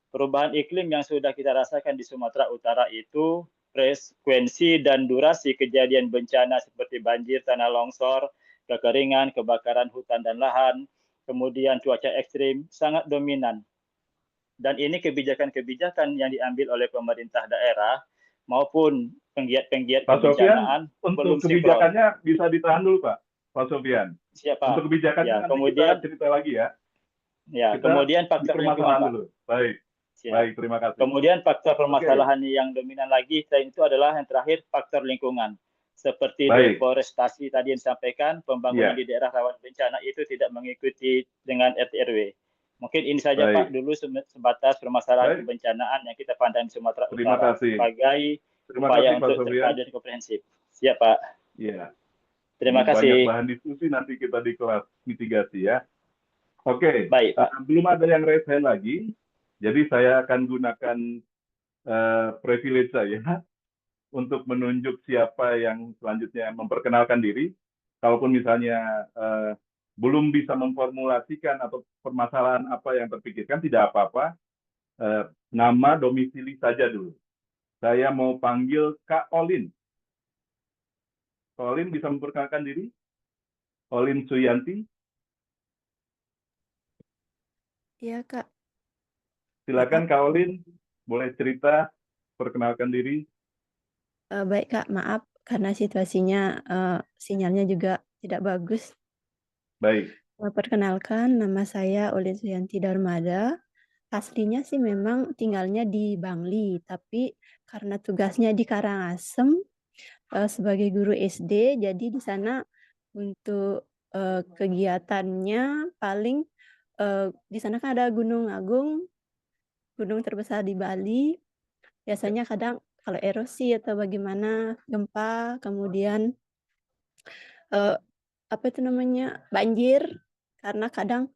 Perubahan iklim yang sudah kita rasakan di Sumatera Utara itu frekuensi dan durasi kejadian bencana seperti banjir, tanah longsor, kekeringan, kebakaran hutan dan lahan, kemudian cuaca ekstrim sangat dominan. Dan ini kebijakan-kebijakan yang diambil oleh pemerintah daerah maupun penggiat-penggiat kebencanaan untuk kebijakannya bisa ditahan dulu Pak Sofyan. Siapa? Untuk kebijakannya ya, nanti kemudian, kita cerita lagi ya. Ya, kita kemudian faktor lingkungan dulu. Baik. Siap. Baik, terima kasih. Kemudian faktor permasalahan yang dominan lagi selain itu adalah yang terakhir faktor lingkungan. Seperti deforestasi tadi yang disampaikan, pembangunan di daerah rawan bencana itu tidak mengikuti dengan RT/RW. Mungkin ini saja Pak dulu sebatas permasalahan kebencanaan yang kita pandang di Sumatera Utara sebagai upaya untuk terpadu dan komprehensif. Siap Pak. Iya. Terima kasih. Banyak bahan diskusi nanti kita di kelas mitigasi ya. Oke. Baik Pak. Belum ada yang raise hand lagi, jadi saya akan gunakan privilege saya untuk menunjuk siapa yang selanjutnya memperkenalkan diri. Kalaupun misalnya belum bisa memformulasikan atau permasalahan apa yang terpikirkan, tidak apa-apa. Nama, domisili saja dulu. Saya mau panggil Kak Olin. Kak Olin bisa memperkenalkan diri? Olin Suyanti. Iya, Kak. Silakan Kak Olin, boleh cerita, perkenalkan diri. Baik, Kak. Maaf, karena situasinya sinyalnya juga tidak bagus. Baik. Perkenalkan, nama saya Olin Suyanti Darmada. Aslinya sih memang tinggalnya di Bangli, tapi karena tugasnya di Karangasem sebagai guru SD, jadi di sana untuk kegiatannya paling di sana kan ada Gunung Agung, gunung terbesar di Bali. Biasanya kadang kalau erosi atau bagaimana gempa, kemudian apa itu namanya banjir, karena kadang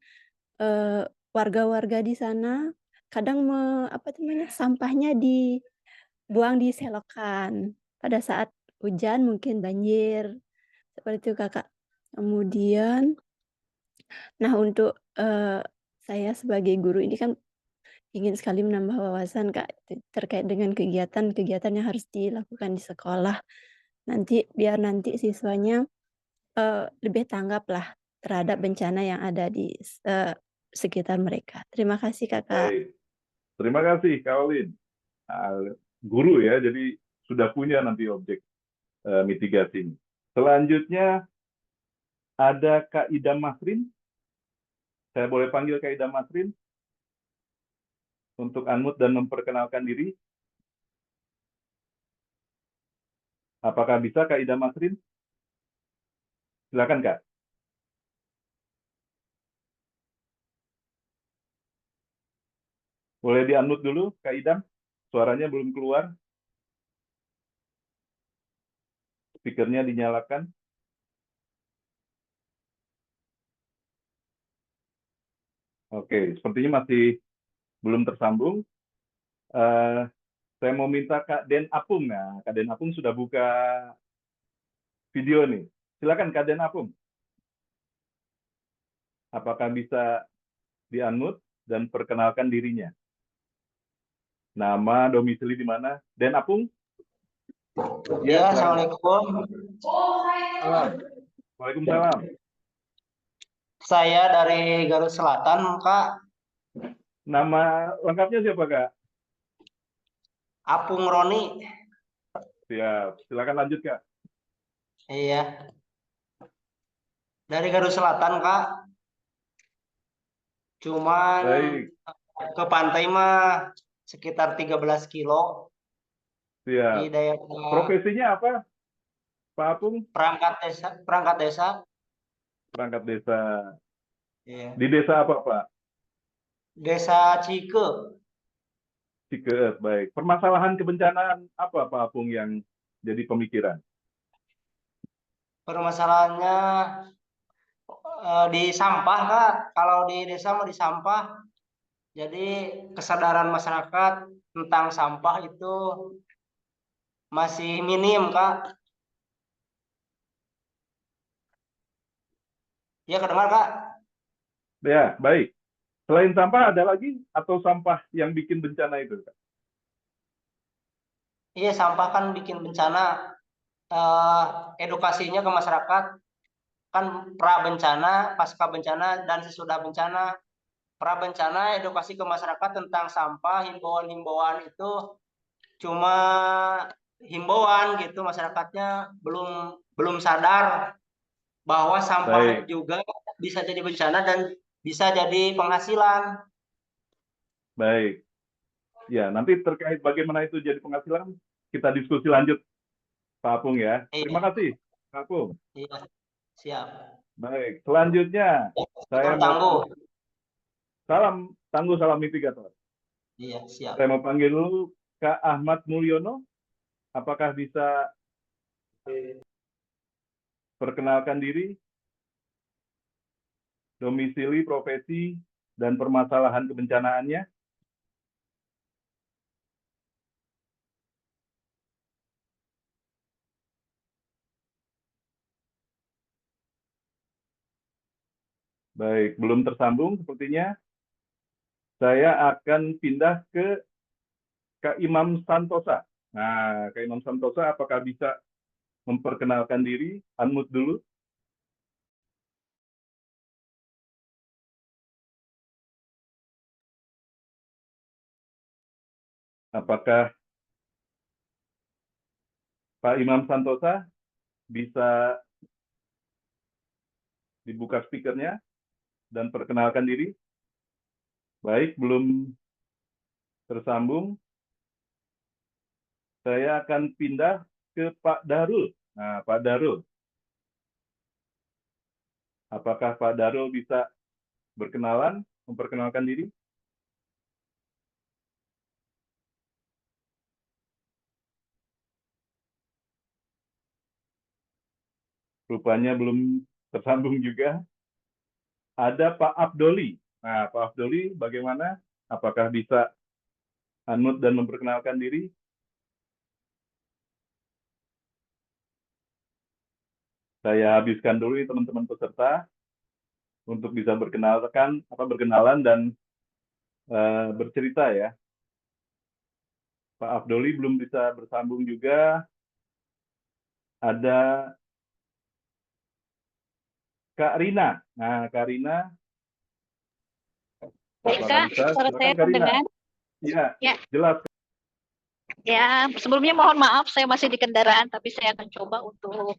warga-warga di sana kadang apa itu namanya sampahnya dibuang di selokan pada saat hujan mungkin banjir seperti itu Kakak. Kemudian, nah untuk saya sebagai guru ini kan ingin sekali menambah wawasan Kak terkait dengan kegiatan-kegiatan yang harus dilakukan di sekolah. Biar nanti siswanya lebih tanggap lah terhadap bencana yang ada di sekitar mereka. Terima kasih Kakak. Baik. Terima kasih Kak Olin. Guru ya, jadi sudah punya nanti objek mitigasi. Selanjutnya ada Kak Idam Masrin. Saya boleh panggil Kak Idam Masrin untuk unmute dan memperkenalkan diri. Apakah bisa Kak Idam Masrin? Silakan Kak. Boleh di-unmute dulu Kak Idam? Suaranya belum keluar. Speakernya dinyalakan. Oke, sepertinya masih belum tersambung. Saya mau minta Kak Den Apung. Nah, Kak Den Apung sudah buka video nih. Silakan Kak Den Apung. Apakah bisa di-unmute dan perkenalkan dirinya? Nama, domisili di mana? Den Apung? Ya, Assalamualaikum. Waalaikumsalam. Saya dari Garut Selatan, Kak. Nama lengkapnya siapa, Kak? Apung Roni. Siap. Silakan lanjut, Kak. Iya. Dari Garut Selatan, Kak. Cuman Baik. ke pantai mah sekitar 13 kilo di Siap. daerah Profesinya apa, Pak Apung? perangkat desa. Perangkat desa. Iya. Di desa apa, Pak? Desa Cike. Cikeet, baik. Permasalahan kebencanaan apa, Pak Apung, yang jadi pemikiran? Permasalahannya di sampah, Kak. Kalau di desa mau di sampah. Jadi kesadaran masyarakat tentang sampah itu masih minim, Kak. Ya, kedengar, Kak? Ya, baik. Selain sampah, ada lagi atau sampah yang bikin bencana itu, Kak? Iya, sampah kan bikin bencana. Edukasinya ke masyarakat kan pra bencana, pasca bencana, dan sesudah bencana. Pra bencana edukasi ke masyarakat tentang sampah, himbauan-himbauan itu cuma himbauan gitu, masyarakatnya belum sadar bahwa sampah Baik, juga bisa jadi bencana dan bisa jadi penghasilan. baik. Ya, nanti terkait bagaimana itu jadi penghasilan, kita diskusi lanjut, Pak Apung, ya. Terima Iya, kasih, Pak Apung. iya, siap. Baik, selanjutnya saya mau Tangguh. salam tangguh, salam mitigator. Iya, siap. Saya mau panggil dulu Kak Ahmad Mulyono. Apakah bisa perkenalkan diri, domisili, profesi, dan permasalahan kebencanaannya? Baik, belum tersambung sepertinya. Saya akan pindah ke Kak Imam Santosa. Nah, Kak Imam Santosa, apakah bisa memperkenalkan diri? Unmute dulu. Apakah Pak Imam Santosa bisa dibuka speakernya dan perkenalkan diri? Baik, belum tersambung. Saya akan pindah ke Pak Darul. Nah, Pak Darul. Apakah Pak Darul bisa berkenalan, memperkenalkan diri? Rupanya belum tersambung juga. Ada Pak Abdoli. Nah, Pak Abdoli bagaimana? Apakah bisa unmute dan memperkenalkan diri? Saya habiskan dulu teman-teman peserta untuk bisa berkenalan dan bercerita ya. Pak Abdoli belum bisa bersambung juga. Ada Kak Rina. Nah, Kak Rina. Baik, Apakah Kak, bisa? suara saya Silakan Kak Rina. terdengar? Iya, Ya. jelas. Ya, sebelumnya mohon maaf saya masih di kendaraan, tapi saya akan coba untuk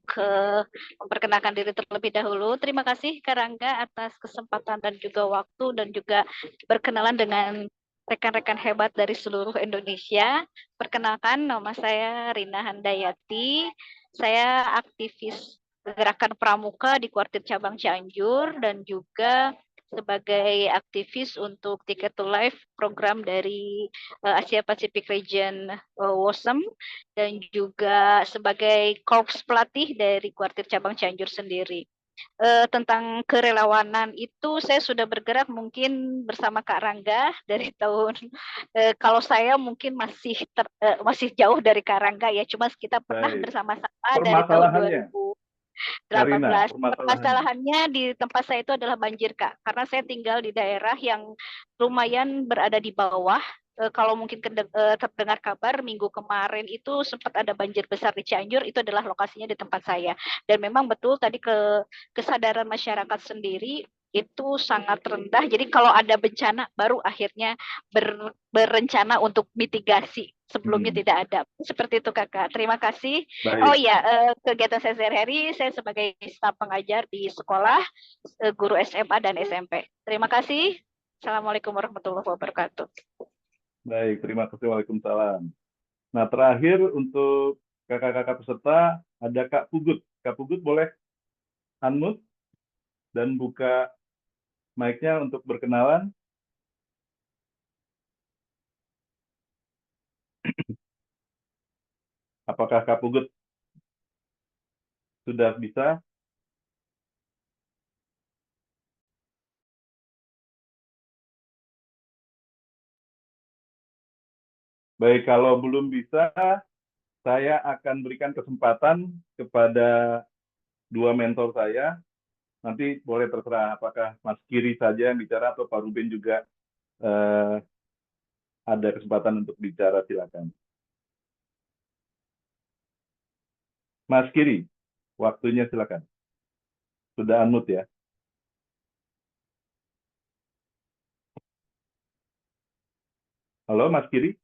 memperkenalkan diri terlebih dahulu. Terima kasih Kak Rangga atas kesempatan dan juga waktu dan juga berkenalan dengan rekan-rekan hebat dari seluruh Indonesia. Perkenalkan, nama saya Rina Handayati. Saya aktivis Gerakan Pramuka di Kuartir Cabang Cianjur dan juga sebagai aktivis untuk Ticket to Life program dari Asia Pacific Region WOSM dan juga sebagai korps pelatih dari Kuartir Cabang Cianjur sendiri. Tentang kerelawanan itu saya sudah bergerak mungkin bersama Kak Rangga dari tahun kalau saya mungkin masih jauh dari Kak Rangga ya, cuma kita pernah Baik. bersama-sama dari tahun 2018. Karina, Permasalahannya di tempat saya itu adalah banjir, Kak. Karena saya tinggal di daerah yang lumayan berada di bawah. Kalau mungkin terdengar kabar minggu kemarin itu sempat ada banjir besar di Cianjur, itu adalah lokasinya di tempat saya. Dan memang betul tadi kesadaran masyarakat sendiri itu sangat rendah. Jadi kalau ada bencana baru akhirnya berencana untuk mitigasi. Sebelumnya tidak ada. Seperti itu Kakak. Terima kasih. Oh Baik. iya, kegiatan saya sehari-hari saya sebagai staf pengajar di sekolah, guru SMA dan SMP. Terima kasih. Assalamualaikum warahmatullahi wabarakatuh. Baik, terima kasih. Waalaikumsalam. Nah, terakhir untuk kakak-kakak peserta, ada Kak Pugut. Kak Pugut boleh unmute dan buka mic-nya untuk berkenalan. Apakah Kak Pugut sudah bisa? Baik, kalau belum bisa, saya akan berikan kesempatan kepada dua mentor saya. Nanti boleh terserah apakah Mas Kiri saja yang bicara atau Pak Ruben juga ada kesempatan untuk bicara, silakan. Mas Kiri, waktunya silakan. Sudah unmute ya. Halo Mas Kiri.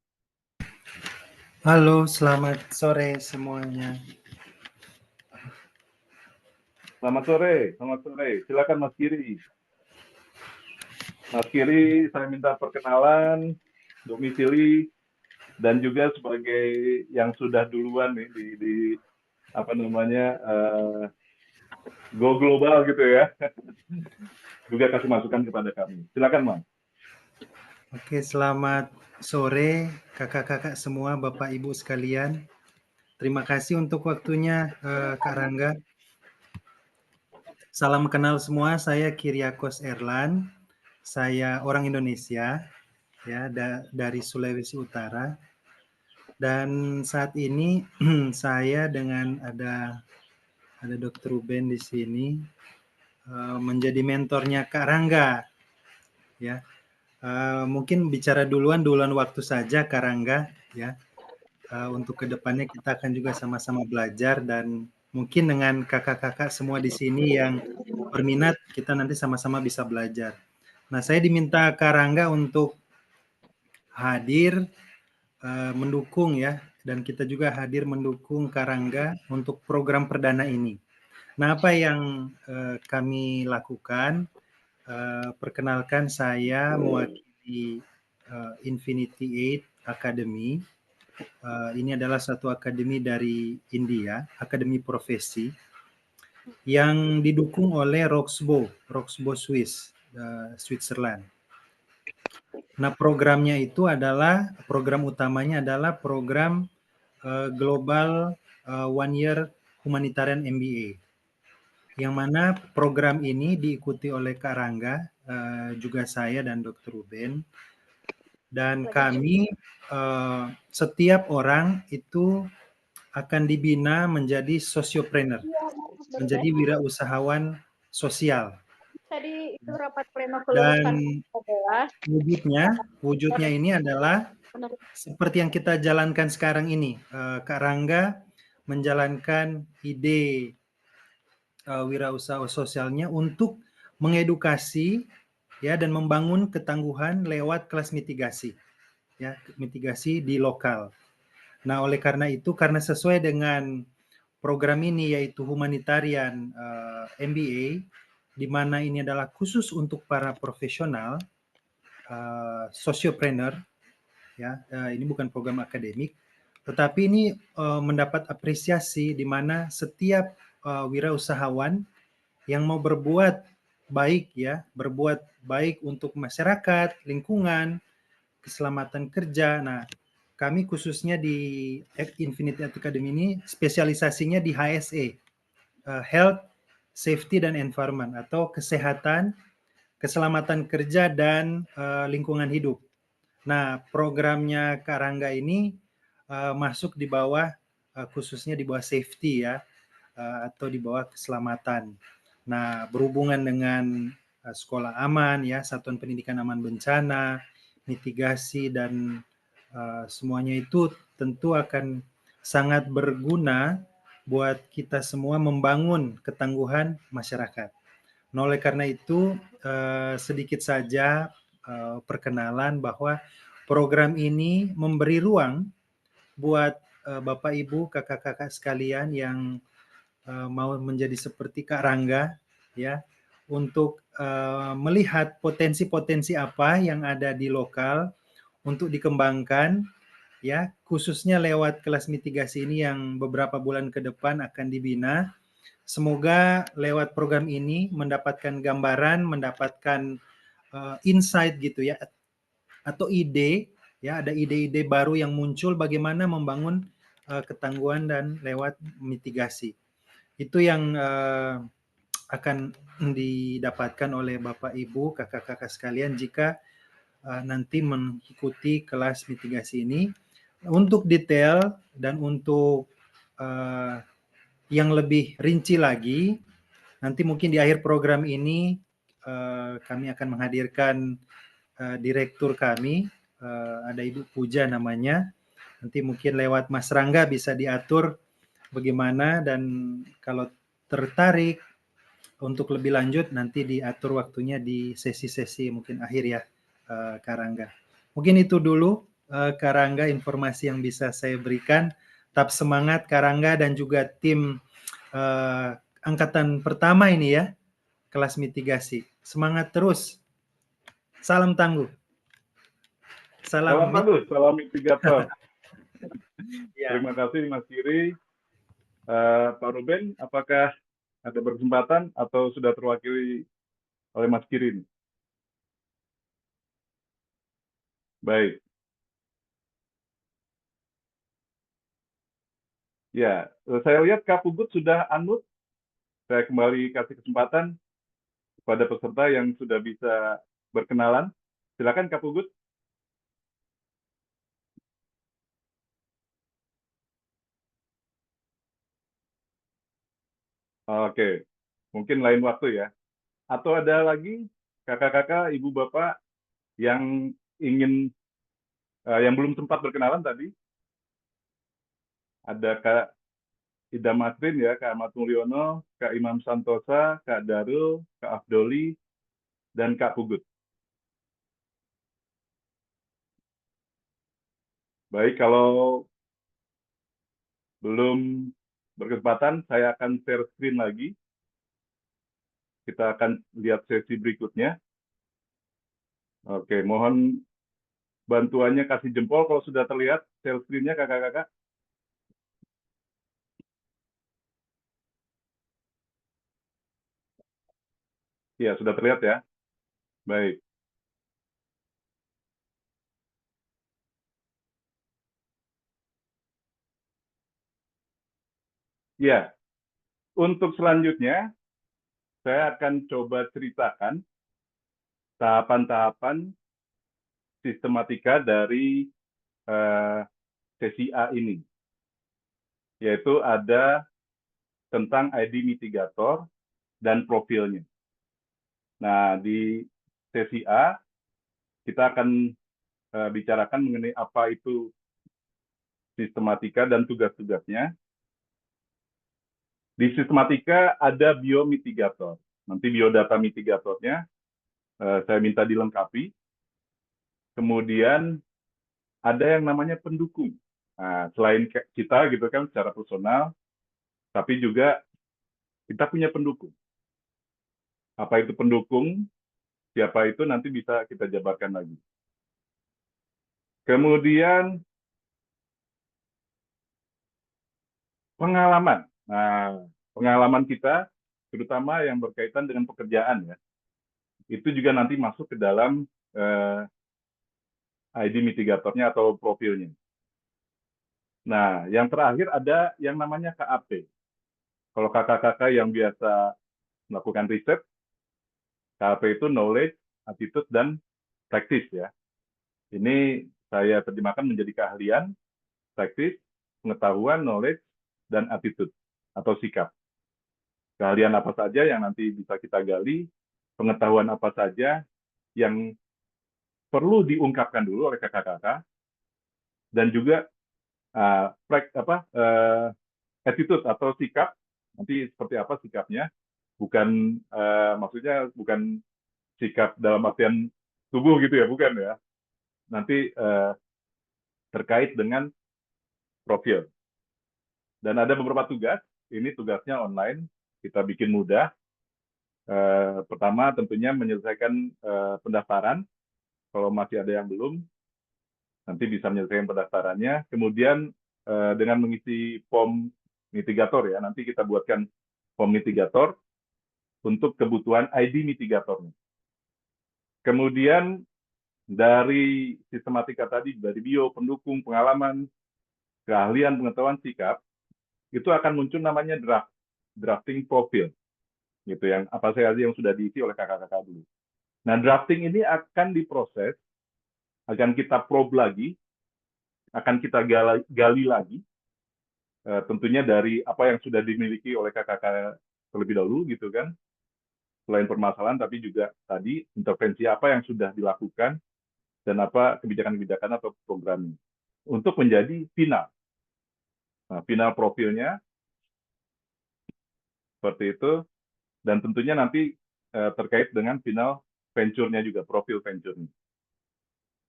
Halo, selamat sore semuanya. Selamat sore. Silakan Mas Kiri. Mas Kiri, saya minta perkenalan, domisili, dan juga sebagai yang sudah duluan nih di apa namanya go global gitu ya. Juga kasih masukan kepada kami. Silakan Mas. Oke, selamat sore kakak-kakak semua, Bapak Ibu sekalian. Terima kasih untuk waktunya Kak Rangga. Salam kenal semua, saya Kyriakos Erlan. Saya orang Indonesia ya, dari Sulawesi Utara. Dan saat ini saya dengan ada Dr. Ruben di sini menjadi mentornya Kak Rangga ya. Mungkin bicara duluan waktu saja Kak Rangga ya. Untuk kedepannya kita akan juga sama-sama belajar dan mungkin dengan kakak-kakak semua di sini yang berminat kita nanti sama-sama bisa belajar. Nah, saya diminta Kak Rangga untuk hadir mendukung ya, dan kita juga hadir mendukung Kak Rangga untuk program perdana ini. Nah, apa yang kami lakukan? Perkenalkan, saya mewakili Infinity 8 Academy. Ini adalah satu akademi dari India, akademi profesi yang didukung oleh Roxbo Swiss, Switzerland. Nah, programnya itu adalah, program utamanya adalah program Global One Year Humanitarian MBA. Yang mana program ini diikuti oleh Kak Rangga, juga saya dan Dr. Ruben. Dan kami, setiap orang itu akan dibina menjadi sosiopreneur, menjadi wirausahawan sosial. Tadi itu rapat pleno Dan wujudnya ini adalah seperti yang kita jalankan sekarang ini. Kak Rangga menjalankan ide wirausaha sosialnya untuk mengedukasi ya dan membangun ketangguhan lewat kelas mitigasi ya, mitigasi di lokal. Nah, oleh karena itu, karena sesuai dengan program ini yaitu humanitarian MBA, di mana ini adalah khusus untuk para profesional sosiopreneur ya, ini bukan program akademik, tetapi ini mendapat apresiasi di mana setiap wirausahawan yang mau berbuat baik ya, berbuat baik untuk masyarakat, lingkungan, keselamatan kerja. Nah, kami khususnya di Infinity Academy ini spesialisasinya di HSE, Health, Safety, dan Environment, atau kesehatan, keselamatan kerja, dan lingkungan hidup. Nah, programnya Kak Rangga ini masuk di bawah, khususnya di bawah safety ya, atau di bawah keselamatan. Nah, berhubungan dengan sekolah aman ya, satuan pendidikan aman bencana, mitigasi, dan semuanya itu tentu akan sangat berguna buat kita semua membangun ketangguhan masyarakat. Nah, oleh karena itu sedikit saja perkenalan bahwa program ini memberi ruang buat Bapak Ibu, kakak-kakak sekalian yang mau menjadi seperti Kak Rangga, ya, untuk melihat potensi-potensi apa yang ada di lokal untuk dikembangkan, ya, khususnya lewat kelas mitigasi ini yang beberapa bulan ke depan akan dibina. Semoga lewat program ini mendapatkan gambaran, mendapatkan insight gitu ya, atau ide, ya, ada ide-ide baru yang muncul bagaimana membangun ketangguhan dan lewat mitigasi. Itu yang akan didapatkan oleh Bapak Ibu, kakak-kakak sekalian jika nanti mengikuti kelas mitigasi ini. Untuk detail dan untuk yang lebih rinci lagi, nanti mungkin di akhir program ini kami akan menghadirkan direktur kami, ada Ibu Puja namanya. Nanti mungkin lewat Mas Rangga bisa diatur bagaimana, dan kalau tertarik untuk lebih lanjut nanti diatur waktunya di sesi-sesi mungkin akhir ya, Kak Rangga. Mungkin itu dulu Kak Rangga informasi yang bisa saya berikan. Tetap semangat Kak Rangga dan juga tim angkatan pertama ini ya, kelas mitigasi. Semangat terus. Salam tangguh. Salam tangguh, salam mitigator. Ya. Terima kasih Mas Giri. Pak Ruben, apakah ada berkesempatan atau sudah terwakili oleh Mas Giri? Baik. Ya, saya lihat Kak Pugut sudah unmute. Saya kembali kasih kesempatan kepada peserta yang sudah bisa berkenalan. Silakan Kak Pugut. Oke, mungkin lain waktu ya. Atau ada lagi kakak-kakak, ibu bapak yang ingin, yang belum sempat berkenalan tadi? Ada Kak Ida Masrin ya, Kak Ahmad Mulyono, Kak Imam Santosa, Kak Darul, Kak Afdoli, dan Kak Pugut. Baik, kalau belum berkesempatan, saya akan share screen lagi. Kita akan lihat sesi berikutnya. Oke, mohon bantuannya kasih jempol kalau sudah terlihat share screen-nya kakak-kakak. Ya, sudah terlihat ya. Baik. Ya, untuk selanjutnya, saya akan coba ceritakan tahapan-tahapan sistematika dari sesi A ini. Yaitu ada tentang ID mitigator dan profilnya. Nah, di sesi A, kita akan bicarakan mengenai apa itu sistematika dan tugas-tugasnya. Di sistematika ada biomitigator. Nanti biodata mitigatornya saya minta dilengkapi. Kemudian ada yang namanya pendukung. Nah, selain kita gitu kan secara personal, tapi juga kita punya pendukung. Apa itu pendukung? Siapa itu nanti bisa kita jabarkan lagi. Kemudian pengalaman. Nah, pengalaman kita, terutama yang berkaitan dengan pekerjaan ya, itu juga nanti masuk ke dalam ID mitigatornya atau profilnya. Nah, yang terakhir ada yang namanya KAP. Kalau kakak-kakak yang biasa melakukan riset, KAP itu knowledge, attitude, dan practice ya. Ini saya terjemahkan menjadi keahlian, practice, pengetahuan, knowledge, dan attitude atau sikap. Keahlian apa saja yang nanti bisa kita gali, pengetahuan apa saja yang perlu diungkapkan dulu oleh kakak-kakak, dan juga attitude atau sikap, nanti seperti apa sikapnya, bukan maksudnya bukan sikap dalam artian tubuh gitu ya, bukan ya. Nanti terkait dengan profil. Dan ada beberapa tugas, ini tugasnya online, kita bikin mudah. Pertama tentunya menyelesaikan pendaftaran, kalau masih ada yang belum, nanti bisa menyelesaikan pendaftarannya. Kemudian dengan mengisi form mitigator ya, nanti kita buatkan form mitigator untuk kebutuhan ID mitigatornya. Kemudian dari sistematika tadi, dari bio, pendukung, pengalaman, keahlian, pengetahuan, sikap, itu akan muncul namanya drafting profil, gitu yang apa saja yang sudah diisi oleh kakak-kakak dulu. Nah, drafting ini akan diproses, akan kita probe lagi, akan kita gali lagi, tentunya dari apa yang sudah dimiliki oleh kakak-kakak terlebih dahulu, gitu kan. Selain permasalahan, tapi juga tadi intervensi apa yang sudah dilakukan dan apa kebijakan-kebijakan atau programnya untuk menjadi final. Nah, final profilnya seperti itu, dan tentunya nanti terkait dengan final venture-nya juga, profil venture-nya.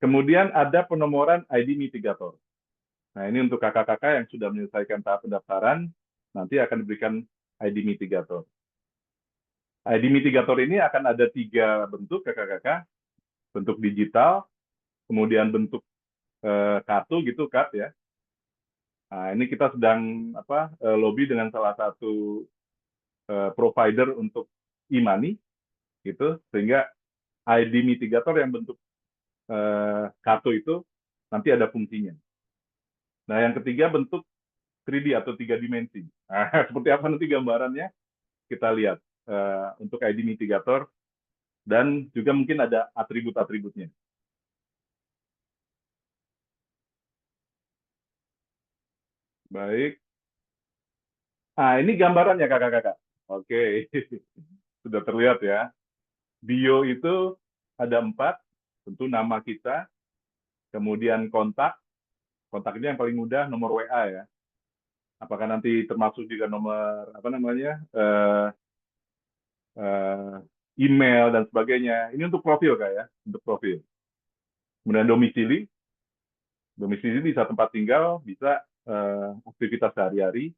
Kemudian ada penomoran ID mitigator. Nah, ini untuk kakak-kakak yang sudah menyelesaikan tahap pendaftaran, nanti akan diberikan ID mitigator. ID mitigator ini akan ada 3 bentuk kakak-kakak, bentuk digital, kemudian bentuk kartu gitu, card ya. Nah, ini kita sedang lobby dengan salah satu provider untuk e-money, gitu, sehingga ID mitigator yang bentuk kartu itu nanti ada fungsinya. Nah, yang ketiga bentuk 3D atau 3 dimensi. Nah, seperti apa nanti gambarannya? Kita lihat untuk ID mitigator, dan juga mungkin ada atribut-atributnya. Baik. Nah, ini gambarannya kakak-kakak. Oke, sudah terlihat ya. Bio itu ada 4, tentu nama kita, kemudian kontak ini yang paling mudah, nomor WA ya. Apakah nanti termasuk juga nomor email dan sebagainya. Ini untuk profil Kak ya, untuk profil. Kemudian domisili bisa tempat tinggal, bisa aktivitas sehari-hari.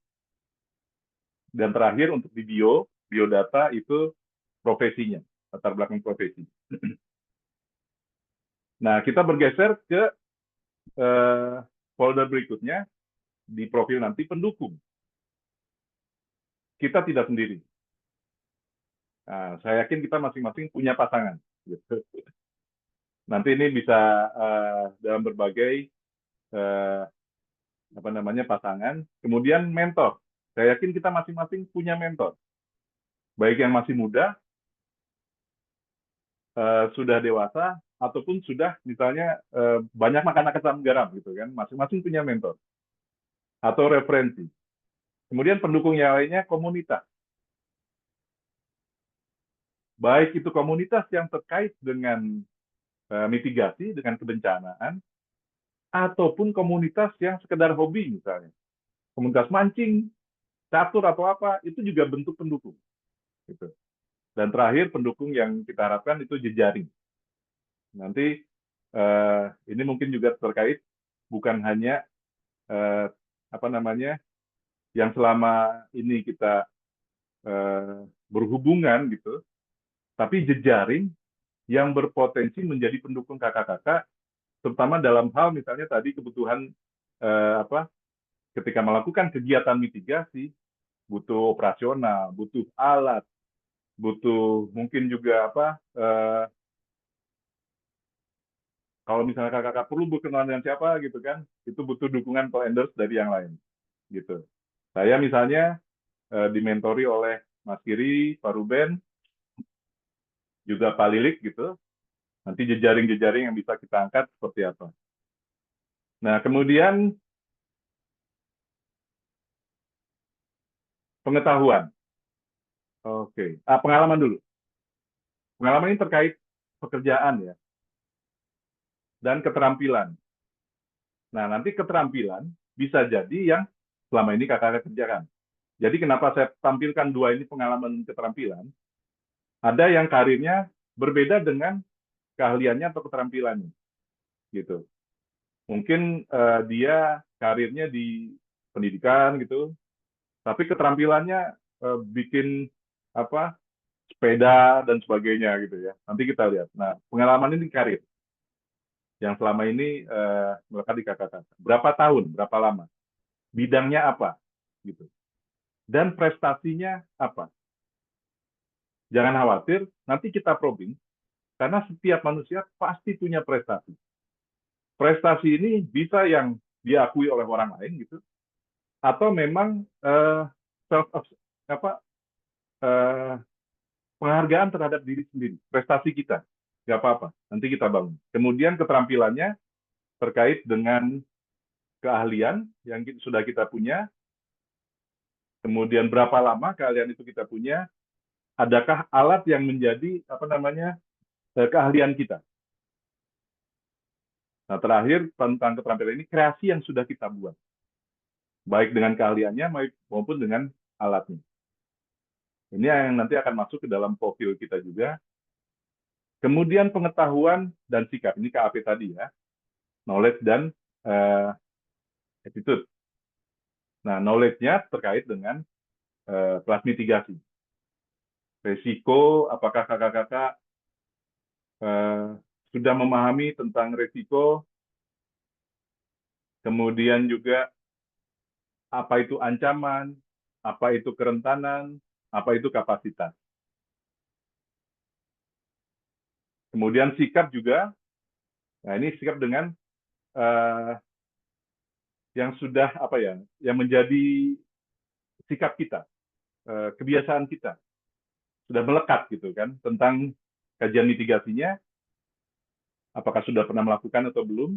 Dan terakhir untuk di biodata itu profesinya, latar belakang profesi. Nah, kita bergeser ke folder berikutnya, di profil nanti pendukung. Kita tidak sendiri. Nah, saya yakin kita masing-masing punya pasangan. Gitu. Nanti ini bisa dalam berbagai pasangan. Kemudian mentor. Saya yakin kita masing-masing punya mentor. Baik yang masih muda, sudah dewasa, ataupun sudah misalnya banyak makan asam garam gitu kan. Masing-masing punya mentor atau referensi. Kemudian pendukung yang lainnya komunitas. Baik itu komunitas yang terkait dengan mitigasi, dengan kebencanaan, ataupun komunitas yang sekedar hobi misalnya. Komunitas mancing, catur atau apa, itu juga bentuk pendukung. Gitu. Dan terakhir pendukung yang kita harapkan itu jejaring. Nanti ini mungkin juga terkait bukan hanya yang selama ini kita berhubungan gitu, tapi jejaring yang berpotensi menjadi pendukung kakak-kakak, terutama dalam hal misalnya tadi kebutuhan ketika melakukan kegiatan mitigasi, butuh operasional, butuh alat, butuh mungkin juga kalau misalnya kakak-kakak perlu berkenalan dengan siapa gitu kan, itu butuh dukungan atau endorse dari yang lain gitu. Saya misalnya dimentori oleh Mas Kiri, Pak Ruben, juga Pak Lilik gitu. Nanti jejaring-jejaring yang bisa kita angkat seperti apa. Nah, kemudian pengetahuan. Oke, pengalaman dulu. Pengalaman ini terkait pekerjaan ya. Dan keterampilan. Nah, nanti keterampilan bisa jadi yang selama ini kakak-kakak kerjakan. Jadi kenapa saya tampilkan dua ini pengalaman keterampilan? Ada yang karirnya berbeda dengan keahliannya atau keterampilannya, gitu. Mungkin dia karirnya di pendidikan gitu, tapi keterampilannya bikin apa sepeda dan sebagainya gitu ya. Nanti kita lihat. Nah, pengalaman ini karir yang selama ini melekat di kakak-kakak. Berapa tahun, berapa lama, bidangnya apa, gitu. Dan prestasinya apa. Jangan khawatir, nanti kita probing, karena setiap manusia pasti punya prestasi. Prestasi ini bisa yang diakui oleh orang lain gitu, atau memang penghargaan terhadap diri sendiri, prestasi kita, nggak apa-apa, nanti kita bangun. Kemudian keterampilannya terkait dengan keahlian yang sudah kita punya, kemudian berapa lama keahlian itu kita punya, adakah alat yang menjadi keahlian kita. Nah, terakhir tentang keterampilan ini, kreasi yang sudah kita buat, baik dengan keahliannya maupun dengan alatnya. Ini yang nanti akan masuk ke dalam profil kita juga. Kemudian pengetahuan dan sikap, ini KAP tadi ya, knowledge dan attitude. Nah, knowledge-nya terkait dengan kelas mitigasi. Resiko, apakah kakak-kakak sudah memahami tentang resiko, kemudian juga apa itu ancaman, apa itu kerentanan, apa itu kapasitas. Kemudian sikap juga, nah ini sikap dengan yang sudah yang menjadi sikap kita, kebiasaan kita, sudah melekat gitu kan, tentang kajian mitigasinya, apakah sudah pernah melakukan atau belum,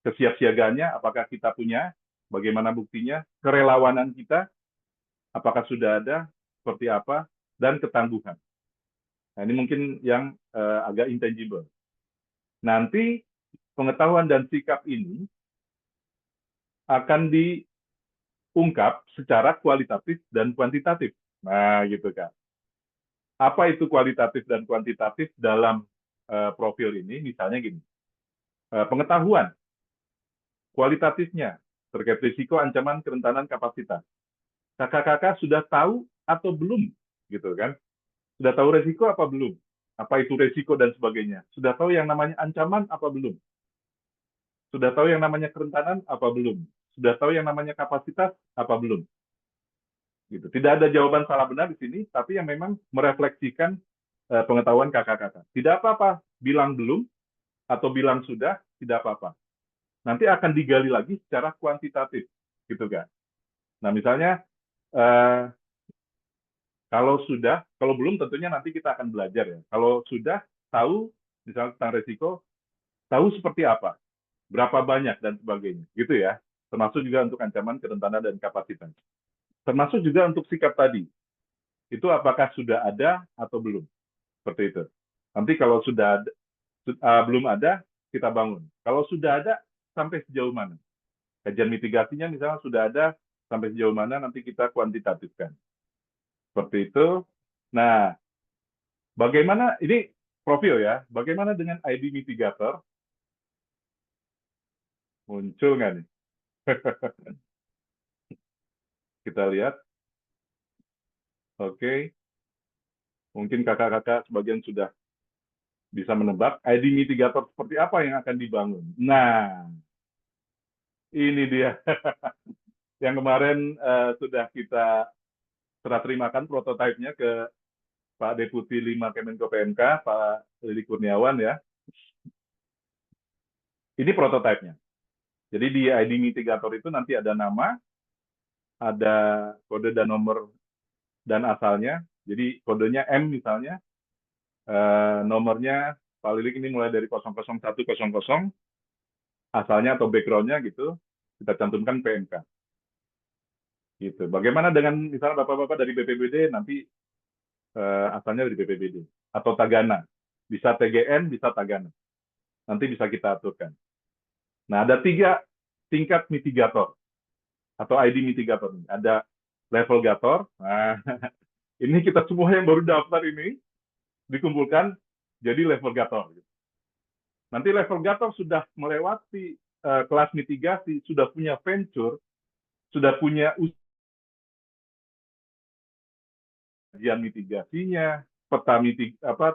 kesiapsiagaannya, apakah kita punya, bagaimana buktinya, kerelawanan kita, apakah sudah ada, seperti apa, dan ketangguhan. Nah, ini mungkin yang agak intangible. Nanti pengetahuan dan sikap ini akan diungkap secara kualitatif dan kuantitatif. Nah, gitu kan. Apa itu kualitatif dan kuantitatif dalam profil ini? Misalnya gini, pengetahuan kualitatifnya terkait risiko, ancaman, kerentanan, kapasitas. Kakak-kakak sudah tahu atau belum, gitu kan? Sudah tahu resiko apa belum? Apa itu resiko dan sebagainya? Sudah tahu yang namanya ancaman apa belum? Sudah tahu yang namanya kerentanan apa belum? Sudah tahu yang namanya kapasitas apa belum? Gitu. Tidak ada jawaban salah benar di sini, tapi yang memang merefleksikan pengetahuan kakak-kakak. Tidak apa-apa bilang belum atau bilang sudah, tidak apa-apa. Nanti akan digali lagi secara kuantitatif, gitu kan? Nah, misalnya kalau sudah, kalau belum tentunya nanti kita akan belajar ya. Kalau sudah tahu, misalnya tentang resiko, tahu seperti apa, berapa banyak dan sebagainya, gitu ya. Termasuk juga untuk ancaman, kerentanan dan kapasitas. Termasuk juga untuk sikap tadi. Itu apakah sudah ada atau belum, seperti itu. Nanti kalau sudah ada, belum ada, kita bangun. Kalau sudah ada, sampai sejauh mana? Kajian mitigasinya misalnya sudah ada, sampai sejauh mana nanti kita kuantitatifkan. Seperti itu. Nah, bagaimana, ini profil ya, bagaimana dengan ID mitigator? Muncul nggak nih? Kita lihat. Oke. Mungkin kakak-kakak sebagian sudah bisa menebak ID mitigator seperti apa yang akan dibangun. Nah, ini dia. Yang kemarin sudah kita serah terimakan prototipenya ke Pak Deputi 5 Kemenko PMK, Pak Lili Kurniawan ya. Ini prototipenya. Jadi di ID mitigator itu nanti ada nama, ada kode dan nomor dan asalnya. Jadi kodenya M misalnya, nomornya Pak Lilik ini mulai dari 00100, asalnya atau background-nya gitu, kita cantumkan PMK. Gitu. Bagaimana dengan misalnya bapak-bapak dari BPBD, nanti asalnya dari BPBD atau Tagana, bisa TGN, bisa Tagana, nanti bisa kita aturkan. Nah, ada 3 tingkat mitigator atau ID mitigator. Ada level Gator. Nah, ini kita semua yang baru daftar ini dikumpulkan jadi level Gator. Nanti level Gator sudah melewati kelas mitigasi, sudah punya venture, sudah punya ujian mitigasinya, peta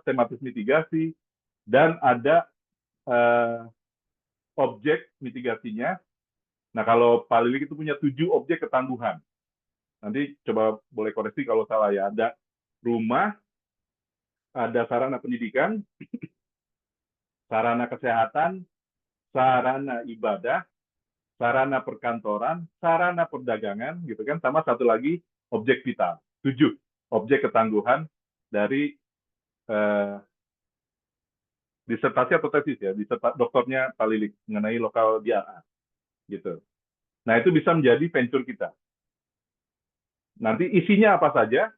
tematis mitigasi, dan ada objek mitigasinya. Nah, kalau Pak Lilik itu punya 7 objek ketangguhan. Nanti coba boleh koreksi kalau salah ya. Ada rumah, ada sarana pendidikan, sarana kesehatan, sarana ibadah, sarana perkantoran, sarana perdagangan, gitu kan, sama satu lagi objek vital. 7 objek ketangguhan dari disertasi atau tesis ya, doktornya Pak Lilik mengenai lokal DRA, gitu. Nah, itu bisa menjadi venture kita. Nanti isinya apa saja?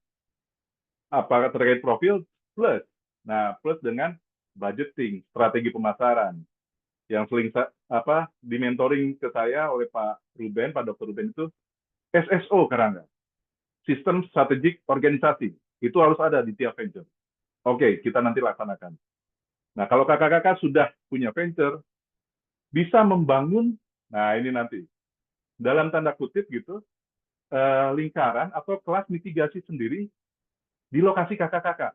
Apa terkait profil plus. Nah, plus dengan budgeting, strategi pemasaran. Yang sering di-mentoring ke saya oleh Pak Ruben, Pak Dr. Ruben itu SSO Karangga. Sistem strategik organisasi. Itu harus ada di tiap venture. Oke, kita nanti laksanakan. Nah, kalau kakak-kakak sudah punya venture, bisa membangun, nah ini nanti, dalam tanda kutip gitu, lingkaran atau kelas mitigasi sendiri di lokasi kakak-kakak.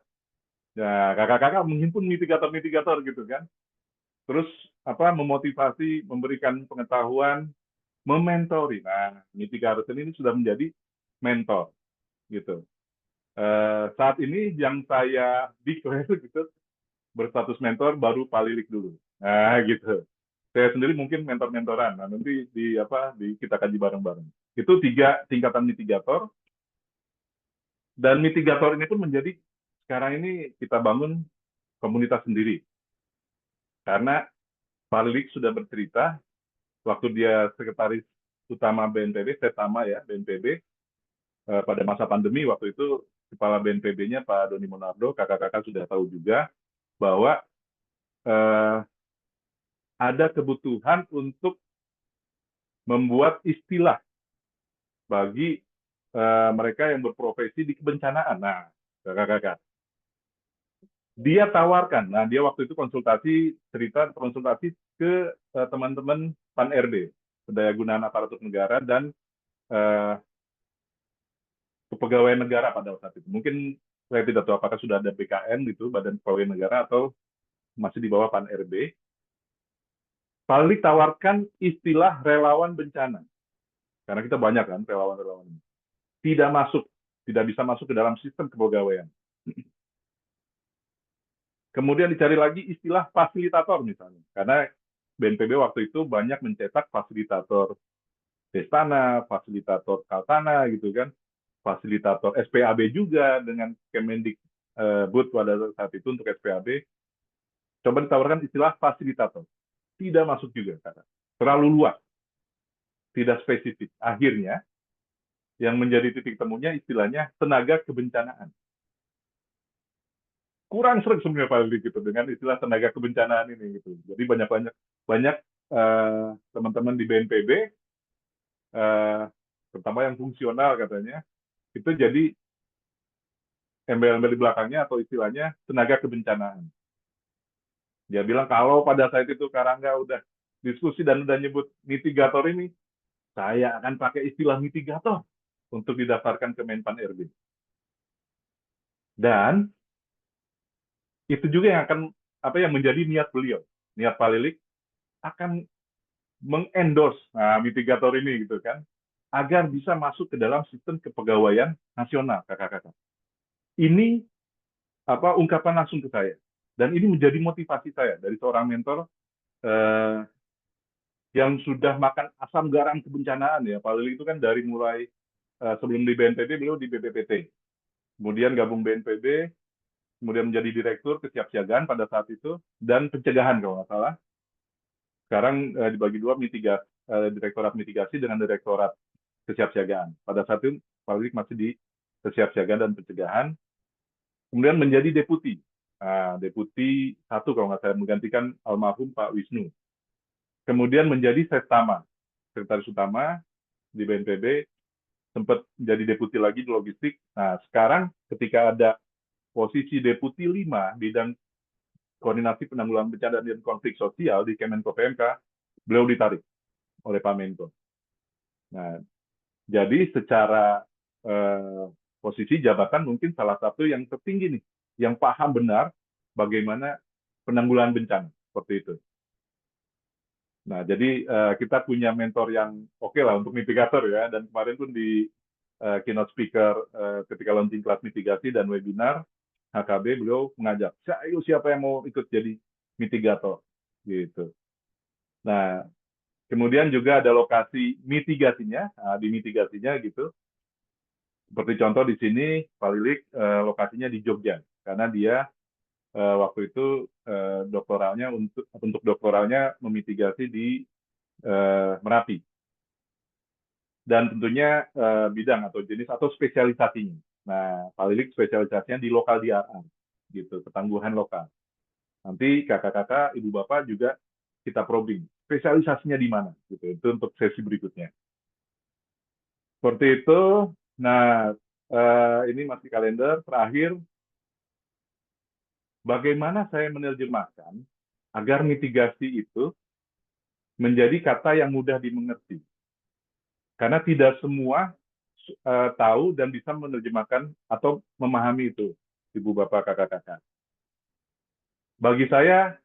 Nah, kakak-kakak menghimpun mitigator-mitigator gitu kan. Terus memotivasi, memberikan pengetahuan, mementori. Nah, mitigator ini sudah menjadi mentor gitu. Saat ini yang saya declare gitu berstatus mentor baru Pak Lilik dulu. Nah, gitu. Saya sendiri mungkin mentor-mentoran. Nah, nanti kita kaji bareng-bareng. Itu 3 tingkatan mitigator. Dan mitigator ini pun menjadi sekarang ini kita bangun komunitas sendiri. Karena Pak Lilik sudah bercerita waktu dia sekretaris utama BNPB, Setama ya, BNPB, pada masa pandemi waktu itu kepala BNPB-nya Pak Doni Monardo, kakak-kakak sudah tahu juga bahwa ada kebutuhan untuk membuat istilah bagi mereka yang berprofesi di kebencanaan. Nah, kakak-kakak. Dia tawarkan, nah dia waktu itu konsultasi ke teman-teman PAN-RB, Pendayagunaan Aparatur Negara dan kepegawaian negara pada saat itu. Mungkin saya tidak tahu apakah sudah ada BKN gitu, Badan Kepegawaian Negara, atau masih di bawah PAN-RB. Pak Lilik tawarkan istilah relawan bencana. Karena kita banyak kan relawan-relawan ini. Tidak bisa masuk ke dalam sistem kepegawaian. Kemudian dicari lagi istilah fasilitator misalnya. Karena BNPB waktu itu banyak mencetak fasilitator Destana, fasilitator Kaltana gitu kan. Fasilitator SPAB juga dengan Kemendikbud pada saat itu untuk SPAB. Coba ditawarkan istilah fasilitator. Tidak masuk juga. Terlalu luas. Tidak spesifik. Akhirnya, yang menjadi titik temunya istilahnya tenaga kebencanaan. Kurang sering sebenarnya Pak Lilik gitu dengan istilah tenaga kebencanaan ini gitu. Jadi banyak teman-teman di BNPB, terutama yang fungsional katanya, itu jadi embel-embel di belakangnya atau istilahnya tenaga kebencanaan. Dia bilang kalau pada saat itu Karangga udah diskusi dan udah nyebut mitigator ini, saya akan pakai istilah mitigator untuk didaftarkan ke Menpan RB. Dan itu juga yang akan yang menjadi niat beliau, niat Pak Lilik akan mengendorse mitigator ini gitu kan, agar bisa masuk ke dalam sistem kepegawaian nasional kakak-kakak. Ini ungkapan langsung ke saya, dan ini menjadi motivasi saya dari seorang mentor yang sudah makan asam garam kebencanaan ya. Pak Lilik itu kan dari mulai sebelum di BNPB beliau di BPPT, kemudian gabung BNPB, kemudian menjadi direktur kesiapsiagaan pada saat itu, dan pencegahan kalau nggak salah. Sekarang dibagi 2, direktorat mitigasi dengan direktorat kesiapsiagaan. Pada saat itu Pak Lilik masih di kesiapsiagaan dan pencegahan, kemudian menjadi deputi. Deputi 1 kalau nggak salah, menggantikan almarhum Pak Wisnu. Kemudian menjadi Setama, sekretaris utama di BNPB, sempat jadi deputi lagi di logistik. Nah, sekarang ketika ada posisi deputi 5 bidang koordinasi penanggulangan bencana dan konflik sosial di Kemenko PMK, beliau ditarik oleh Pak Menko. Nah, jadi secara posisi jabatan mungkin salah satu yang tertinggi nih, yang paham benar bagaimana penanggulangan bencana, seperti itu. Nah, jadi kita punya mentor yang oke lah untuk mitigator ya, dan kemarin pun di keynote speaker ketika launching kelas mitigasi dan webinar HKB, beliau mengajak, siapa yang mau ikut jadi mitigator, gitu. Nah, kemudian juga ada lokasi mitigasinya, di mitigasinya gitu. Seperti contoh di sini, Pak Lilik lokasinya di Jogja, karena dia waktu itu doktoralnya untuk doktoralnya memitigasi di Merapi. Dan tentunya bidang atau jenis atau spesialisasinya. Nah, Pak Lilik spesialisasinya di lokal DRR, gitu, ketangguhan lokal. Nanti kakak-kakak, ibu bapak juga kita probing spesialisasinya di mana, gitu. Itu untuk sesi berikutnya. Seperti itu. Nah, ini masih kalender terakhir. Bagaimana saya menerjemahkan agar mitigasi itu menjadi kata yang mudah dimengerti? Karena tidak semua tahu dan bisa menerjemahkan atau memahami itu, ibu bapak kakak-kakak. Bagi saya,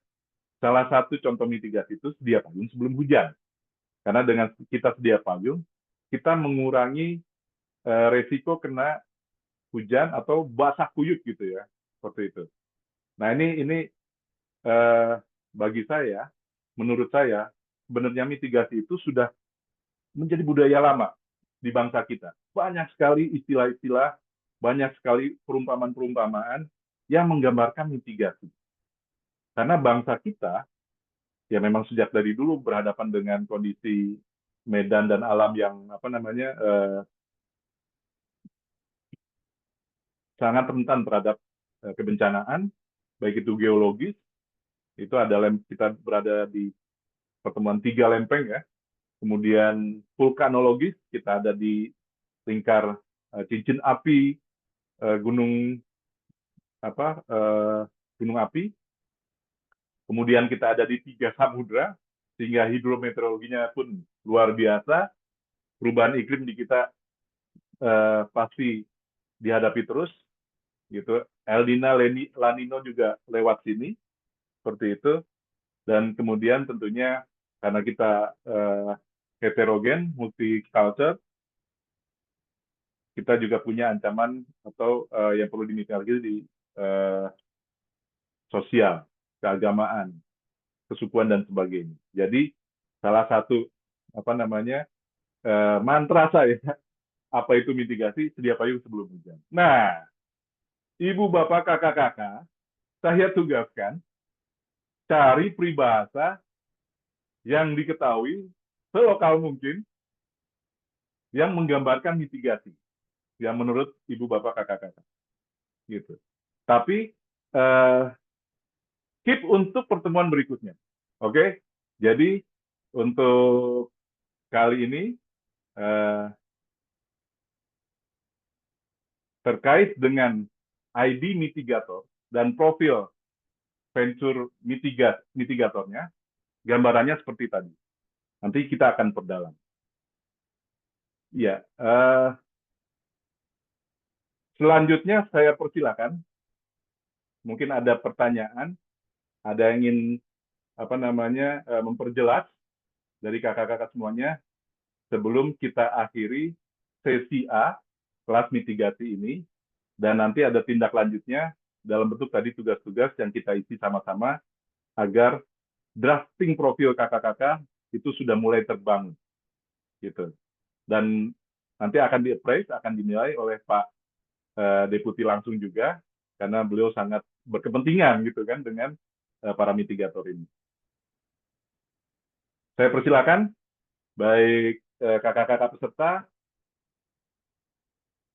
salah satu contoh mitigasi itu sedia payung sebelum hujan. Karena dengan kita sedia payung, kita mengurangi resiko kena hujan atau basah kuyup gitu ya, seperti itu. Nah ini bagi saya, menurut saya, sebenarnya mitigasi itu sudah menjadi budaya lama di bangsa kita. Banyak sekali istilah-istilah, banyak sekali perumpamaan-perumpamaan yang menggambarkan mitigasi. Karena bangsa kita, ya memang sejak dari dulu berhadapan dengan kondisi medan dan alam yang sangat rentan terhadap kebencanaan, baik itu geologis, itu ada kita berada di pertemuan 3 lempeng ya, kemudian vulkanologis, kita ada di lingkar cincin api, gunung api, kemudian kita ada di 3 samudra, sehingga hidrometeorologinya pun luar biasa, perubahan iklim di kita pasti dihadapi terus, gitu. El Nino, La Nino juga lewat sini, seperti itu. Dan kemudian tentunya karena kita heterogen, multicultural, kita juga punya ancaman atau yang perlu dimitigasi di sosial, keagamaan, kesukuan dan sebagainya. Jadi salah satu mantra saya, apa itu mitigasi, sedia payung sebelum hujan. Nah, ibu bapak kakak-kakak, saya tugaskan cari peribahasa yang diketahui selokal mungkin yang menggambarkan mitigasi yang menurut ibu bapak kakak-kakak, gitu. Tapi keep untuk pertemuan berikutnya, oke? Jadi untuk kali ini terkait dengan ID mitigator dan profil venture mitigatornya, gambarannya seperti tadi. Nanti kita akan perdalam. Ya, selanjutnya saya persilakan. Mungkin ada pertanyaan, ada yang ingin memperjelas dari kakak-kakak semuanya sebelum kita akhiri sesi A kelas mitigasi ini, dan nanti ada tindak lanjutnya dalam bentuk tadi tugas-tugas yang kita isi sama-sama agar drafting profil kakak-kakak itu sudah mulai terbangun, gitu. Dan nanti akan di-appraise, akan dinilai oleh Pak Deputi langsung juga, karena beliau sangat berkepentingan gitu kan dengan para mitigator ini. Saya persilakan, baik kakak-kakak peserta,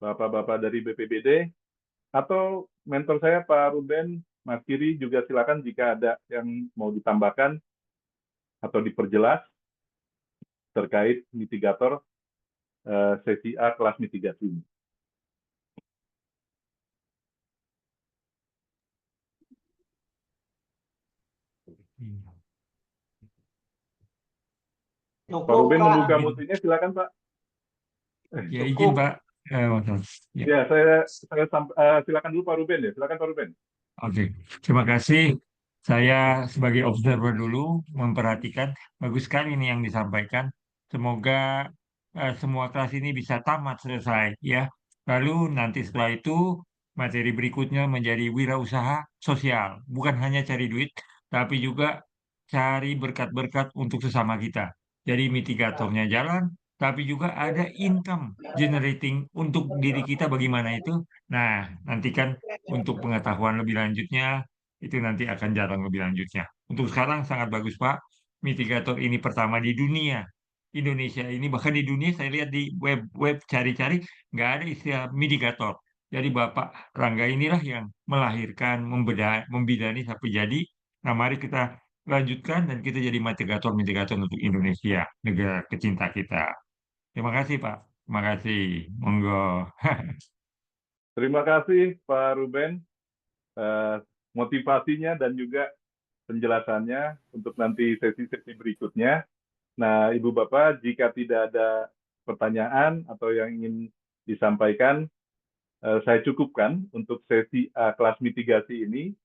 bapak-bapak dari BPBD, atau mentor saya Pak Ruben, Mas Kiri juga silakan jika ada yang mau ditambahkan atau diperjelas terkait mitigator sesi A kelas mitigasi ini. Pak Cukup, Ruben Kak. membuka multinya, silakan Pak. Ya, izin Cukup. Pak. Ya. Ya, silakan dulu Pak Ruben ya. Silakan Pak Ruben. Oke, terima kasih. Saya sebagai observer dulu memperhatikan bagus sekali ini yang disampaikan. Semoga semua kelas ini bisa tamat selesai ya. Lalu nanti setelah itu materi berikutnya menjadi wirausaha sosial, bukan hanya cari duit, tapi juga cari berkat-berkat untuk sesama kita. Jadi mitigatornya jalan, tapi juga ada income generating untuk diri kita bagaimana itu. Nah, nanti kan untuk pengetahuan lebih lanjutnya, itu nanti akan jalan lebih lanjutnya. Untuk sekarang sangat bagus, Pak. Mitigator ini pertama di dunia. Indonesia ini, bahkan di dunia saya lihat di web cari-cari, nggak ada istilah mitigator. Jadi Bapak Rangga inilah yang melahirkan, membidani sampai jadi. Nah, mari kita lanjutkan dan kita jadi mitigator untuk Indonesia, negara kecinta kita. Terima kasih, Pak. Terima kasih. Monggo. Terima kasih Pak Ruben, motivasinya dan juga penjelasannya untuk nanti sesi-sesi berikutnya. Nah, Ibu Bapak, jika tidak ada pertanyaan atau yang ingin disampaikan, saya cukupkan untuk sesi A kelas mitigasi ini.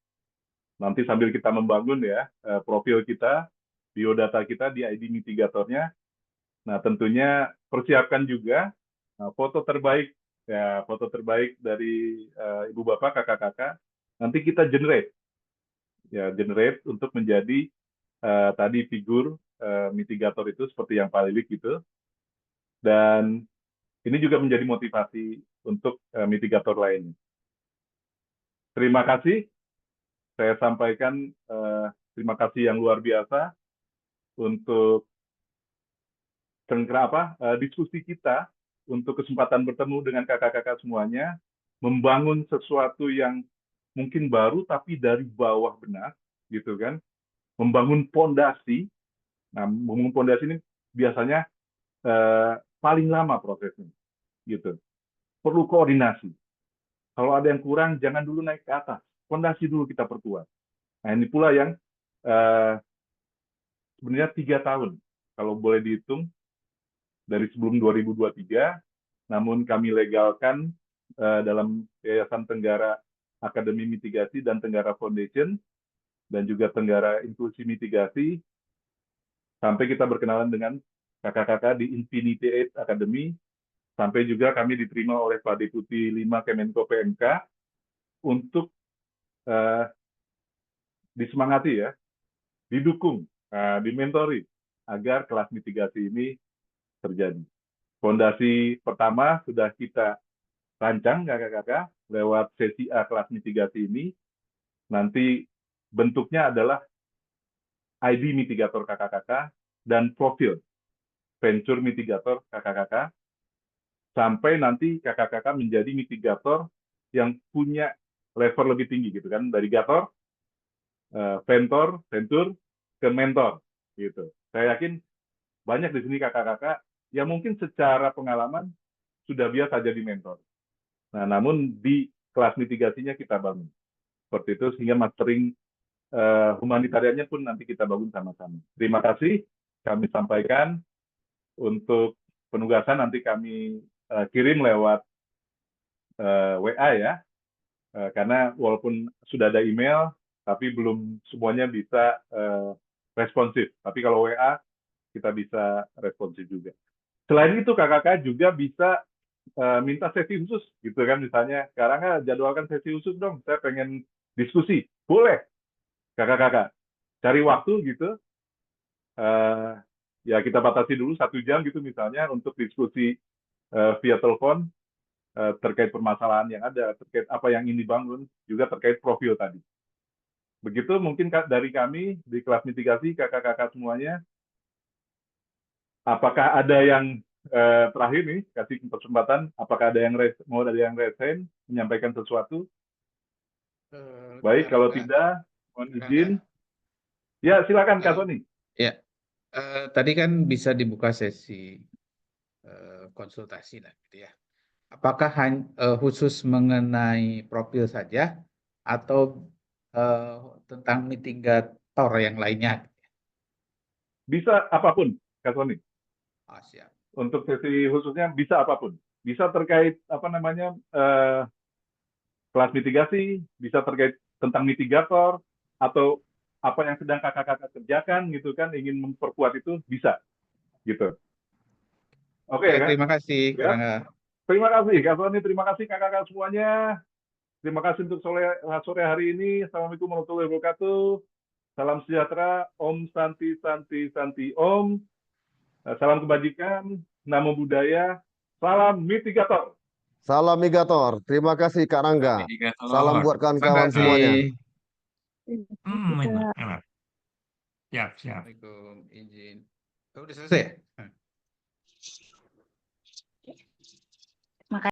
Nanti sambil kita membangun ya profil kita, biodata kita di ID mitigatornya. Nah, tentunya persiapkan juga foto terbaik dari Ibu Bapak, kakak-kakak. Nanti kita generate untuk menjadi tadi figur mitigator itu seperti yang Pak Lilik gitu. Dan ini juga menjadi motivasi untuk mitigator lainnya. Terima kasih. Saya sampaikan terima kasih yang luar biasa untuk diskusi kita, untuk kesempatan bertemu dengan kakak-kakak semuanya, membangun sesuatu yang mungkin baru tapi dari bawah benar, gitu kan? Membangun pondasi. Nah, membangun pondasi ini biasanya paling lama prosesnya, gitu. Perlu koordinasi. Kalau ada yang kurang, jangan dulu naik ke atas. Pondasi dulu kita perkuat. Nah, ini pula yang sebenarnya 3 tahun, kalau boleh dihitung, dari sebelum 2023, namun kami legalkan dalam Yayasan Tenggara Akademi Mitigasi dan Tenggara Foundation, dan juga Tenggara Inklusi Mitigasi, sampai kita berkenalan dengan kakak-kakak di Infinity Aid Academy, sampai juga kami diterima oleh Pak Deputi 5 Kemenko PMK untuk disemangati ya, didukung, dimentori agar kelas mitigasi ini terjadi. Fondasi pertama sudah kita rancang kakak-kakak lewat sesi A kelas mitigasi ini. Nanti bentuknya adalah ID mitigator kakak-kakak dan profil venture mitigator kakak-kakak, sampai nanti kakak-kakak menjadi mitigator yang punya level lebih tinggi gitu kan, dari gator, venture ke mentor gitu. Saya yakin banyak di sini kakak-kakak yang mungkin secara pengalaman sudah biasa jadi mentor. Nah, namun di kelas mitigasinya kita bangun seperti itu, sehingga mastering humanitariannya pun nanti kita bangun sama-sama. Terima kasih kami sampaikan. Untuk penugasan nanti kami kirim lewat WA ya, karena walaupun sudah ada email, tapi belum semuanya bisa responsif. Tapi kalau WA kita bisa responsif juga. Selain itu kakak-kakak juga bisa minta sesi khusus gitu kan, misalnya sekarang jadwalkan sesi khusus dong, saya pengen diskusi, boleh kakak-kakak cari waktu gitu, ya kita batasi dulu 1 jam gitu misalnya untuk diskusi via telepon terkait permasalahan yang ada, terkait apa yang ingin dibangun, juga terkait profil tadi. Begitu mungkin dari kami di kelas mitigasi kakak-kakak semuanya. Apakah ada yang terakhir nih, kasih kesempatan, apakah ada yang mau resign, menyampaikan sesuatu? Baik, kalau tidak, mohon izin. Ya, silakan Kak Tony. Ya, tadi kan bisa dibuka sesi konsultasi lah gitu ya. Apakah khusus mengenai profil saja atau tentang mitigator yang lainnya? Bisa apapun, Kak Sony. Siap. Untuk sesi khususnya bisa apapun. Bisa terkait apa namanya kelas mitigasi, bisa terkait tentang mitigator, atau apa yang sedang kakak-kakak kerjakan gitu kan, ingin memperkuat itu bisa gitu. Oke, Ya, Kak? terima kasih, Ya. Karangga. Terima kasih Kak Sony, terima kasih kakak-kakak semuanya. Terima kasih untuk sore hari ini. Assalamualaikum warahmatullahi wabarakatuh. Salam sejahtera, Om Santi Santi Santi Om. Salam kebajikan, Namo Buddhaya, salam mitigator. Salam migator. Terima kasih Kak Rangga. Salam buat kawan-kawan semuanya. Enak, enak. Siap, siap. Assalamualaikum, izin. Udah selesai?